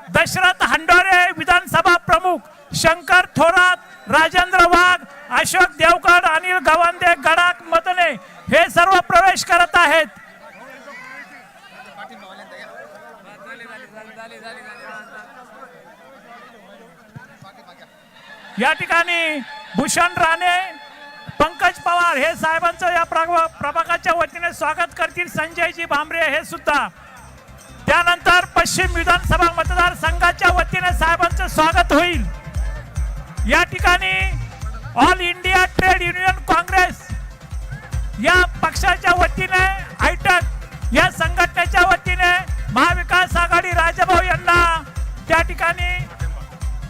दशरथ हंडोरे विधानसभा प्रमुख, शंकर थोरात, राजेंद्र वाघ, अशोक देवगड, अनिल गवांदे, गडाख मदने हे सर्व प्रवेश करत आहेत. या ठिकाणी भूषण राणे, पंकज पवार हे साहेबांचं या प्रभागाच्या वतीने स्वागत करतील. संजयजी भांबरे हे सुद्धा. त्यानंतर पश्चिम विधानसभा मतदारसंघाच्या वतीने साहेबांचं स्वागत होईल. या ठिकाणी all India trade union Congress या पक्षाच्या वतीने, आयटक या संघटनेच्या वतीने महाविकास आघाडी राजाभाऊ यांना त्या ठिकाणी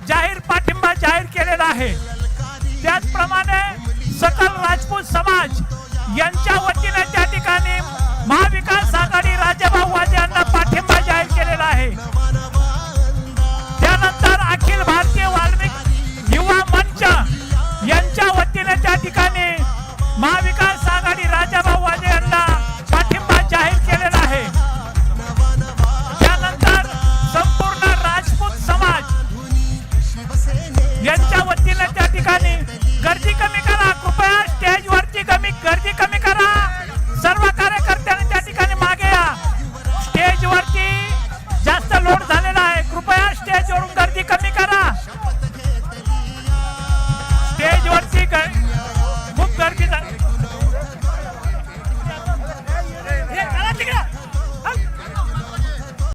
जाहीर पाठिंबा जाहीर केलेला आहे.